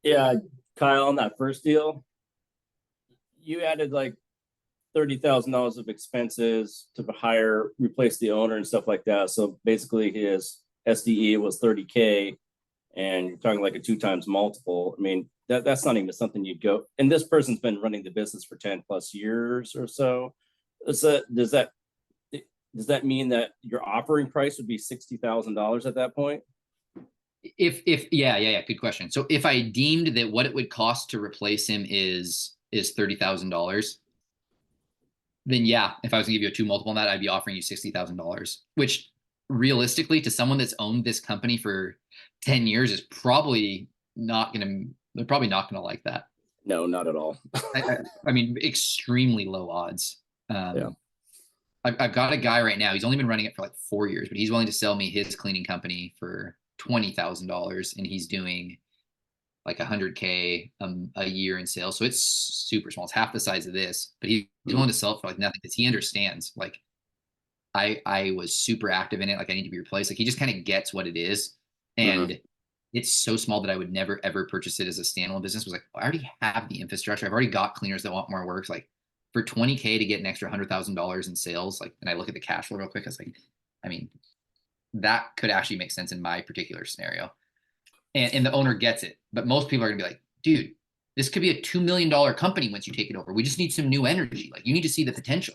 Yeah, Kyle, on that first deal, you added like $30,000 of expenses to replace the owner and stuff like that. So basically, his SDE was 30K, and you're talking like a 2 times multiple. I mean, that's not even something you'd go. And this person's been running the business for 10+ years or so. Does that mean that your offering price would be $60,000 at that point? If yeah, good question. So if I deemed that what it would cost to replace him is $30,000, then yeah, if I was gonna give you a 2 multiple on that, I'd be offering you $60,000, which realistically to someone that's owned this company for 10 years is probably not gonna they're probably not gonna like that. No, not at all. I mean, extremely low odds. Yeah. I've got a guy right now. He's only been running it for like 4 years, but he's willing to sell me his cleaning company for $20,000, and he's doing like 100K a year in sales. So it's super small. It's half the size of this, but he's willing to sell it for like nothing because he understands. Like I was super active in it. Like I need to be replaced. Like he just kind of gets what it is, and it's so small that I would never ever purchase it as a standalone business. Was like, I already have the infrastructure. I've already got cleaners that want more work. Like for 20K to get an extra $100,000 in sales, like, and I look at the cash flow real quick. I was like, I mean, that could actually make sense in my particular scenario. And the owner gets it. But most people are gonna be like, dude, this could be a $2 million company once you take it over. We just need some new energy. Like you need to see the potential.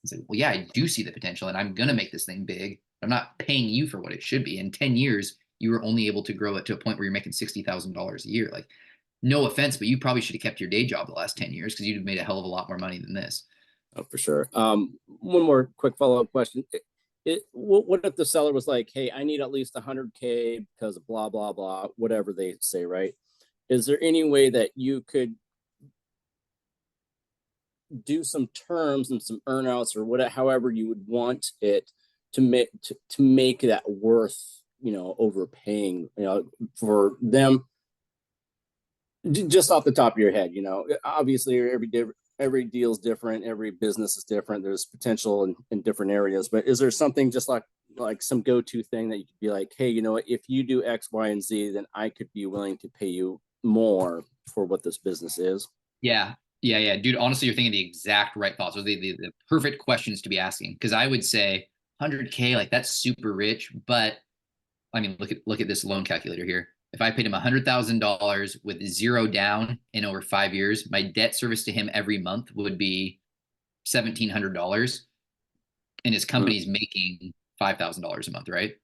It's like, well, yeah, I do see the potential, and I'm gonna make this thing big. I'm not paying you for what it should be. In 10 years, you were only able to grow it to a point where you're making $60,000 a year. Like, no offense, but you probably should have kept your day job the last 10 years because you'd have made a hell of a lot more money than this. Oh, for sure. One more quick follow-up question. What if the seller was like, hey, I need at least 100K because of blah, blah, blah, whatever they say, right? Is there any way that you could do some terms and some earnouts or whatever, however you would want it to make that worth, overpaying, for them, just off the top of your head, obviously every deal is different, every business is different. There's potential in different areas, but is there something just like some go-to thing that you could be like, hey, you know what, if you do X, Y, and Z, then I could be willing to pay you more for what this business is? Yeah. Dude, honestly, you're thinking the exact right thoughts. So the perfect questions to be asking. Because I would say 100K, like that's super rich. But I mean, look at this loan calculator here. If I paid him $100,000 with 0 down in over 5 years, my debt service to him every month would be $1,700, and his company's making $5,000 a month, right?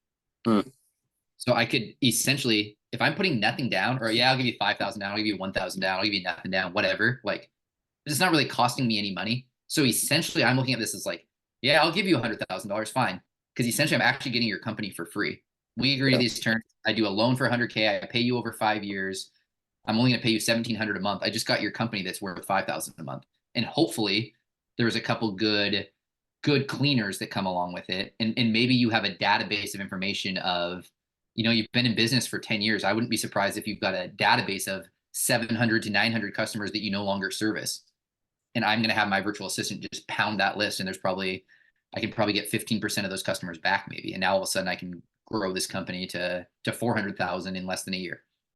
So I could essentially, if I'm putting nothing down, or yeah, I'll give you 5,000 down, I'll give you 1,000 down, I'll give you nothing down, whatever. Like, it's not really costing me any money. So essentially, I'm looking at this as like, yeah, I'll give you $100,000, fine, because essentially, I'm actually getting your company for free. We agree to these terms. I do a loan for 100K. I pay you over 5 years. I'm only going to pay you 1,700 a month. I just got your company that's worth 5,000 a month, and hopefully, there's a couple good cleaners that come along with it, and maybe you have a database of information of, you've been in business for 10 years. I wouldn't be surprised if you've got a database of 700 to 900 customers that you no longer service, and I'm going to have my virtual assistant just pound that list, and I can probably get 15% of those customers back maybe, and now all of a sudden I can grow this company to 400,000 in less than a year.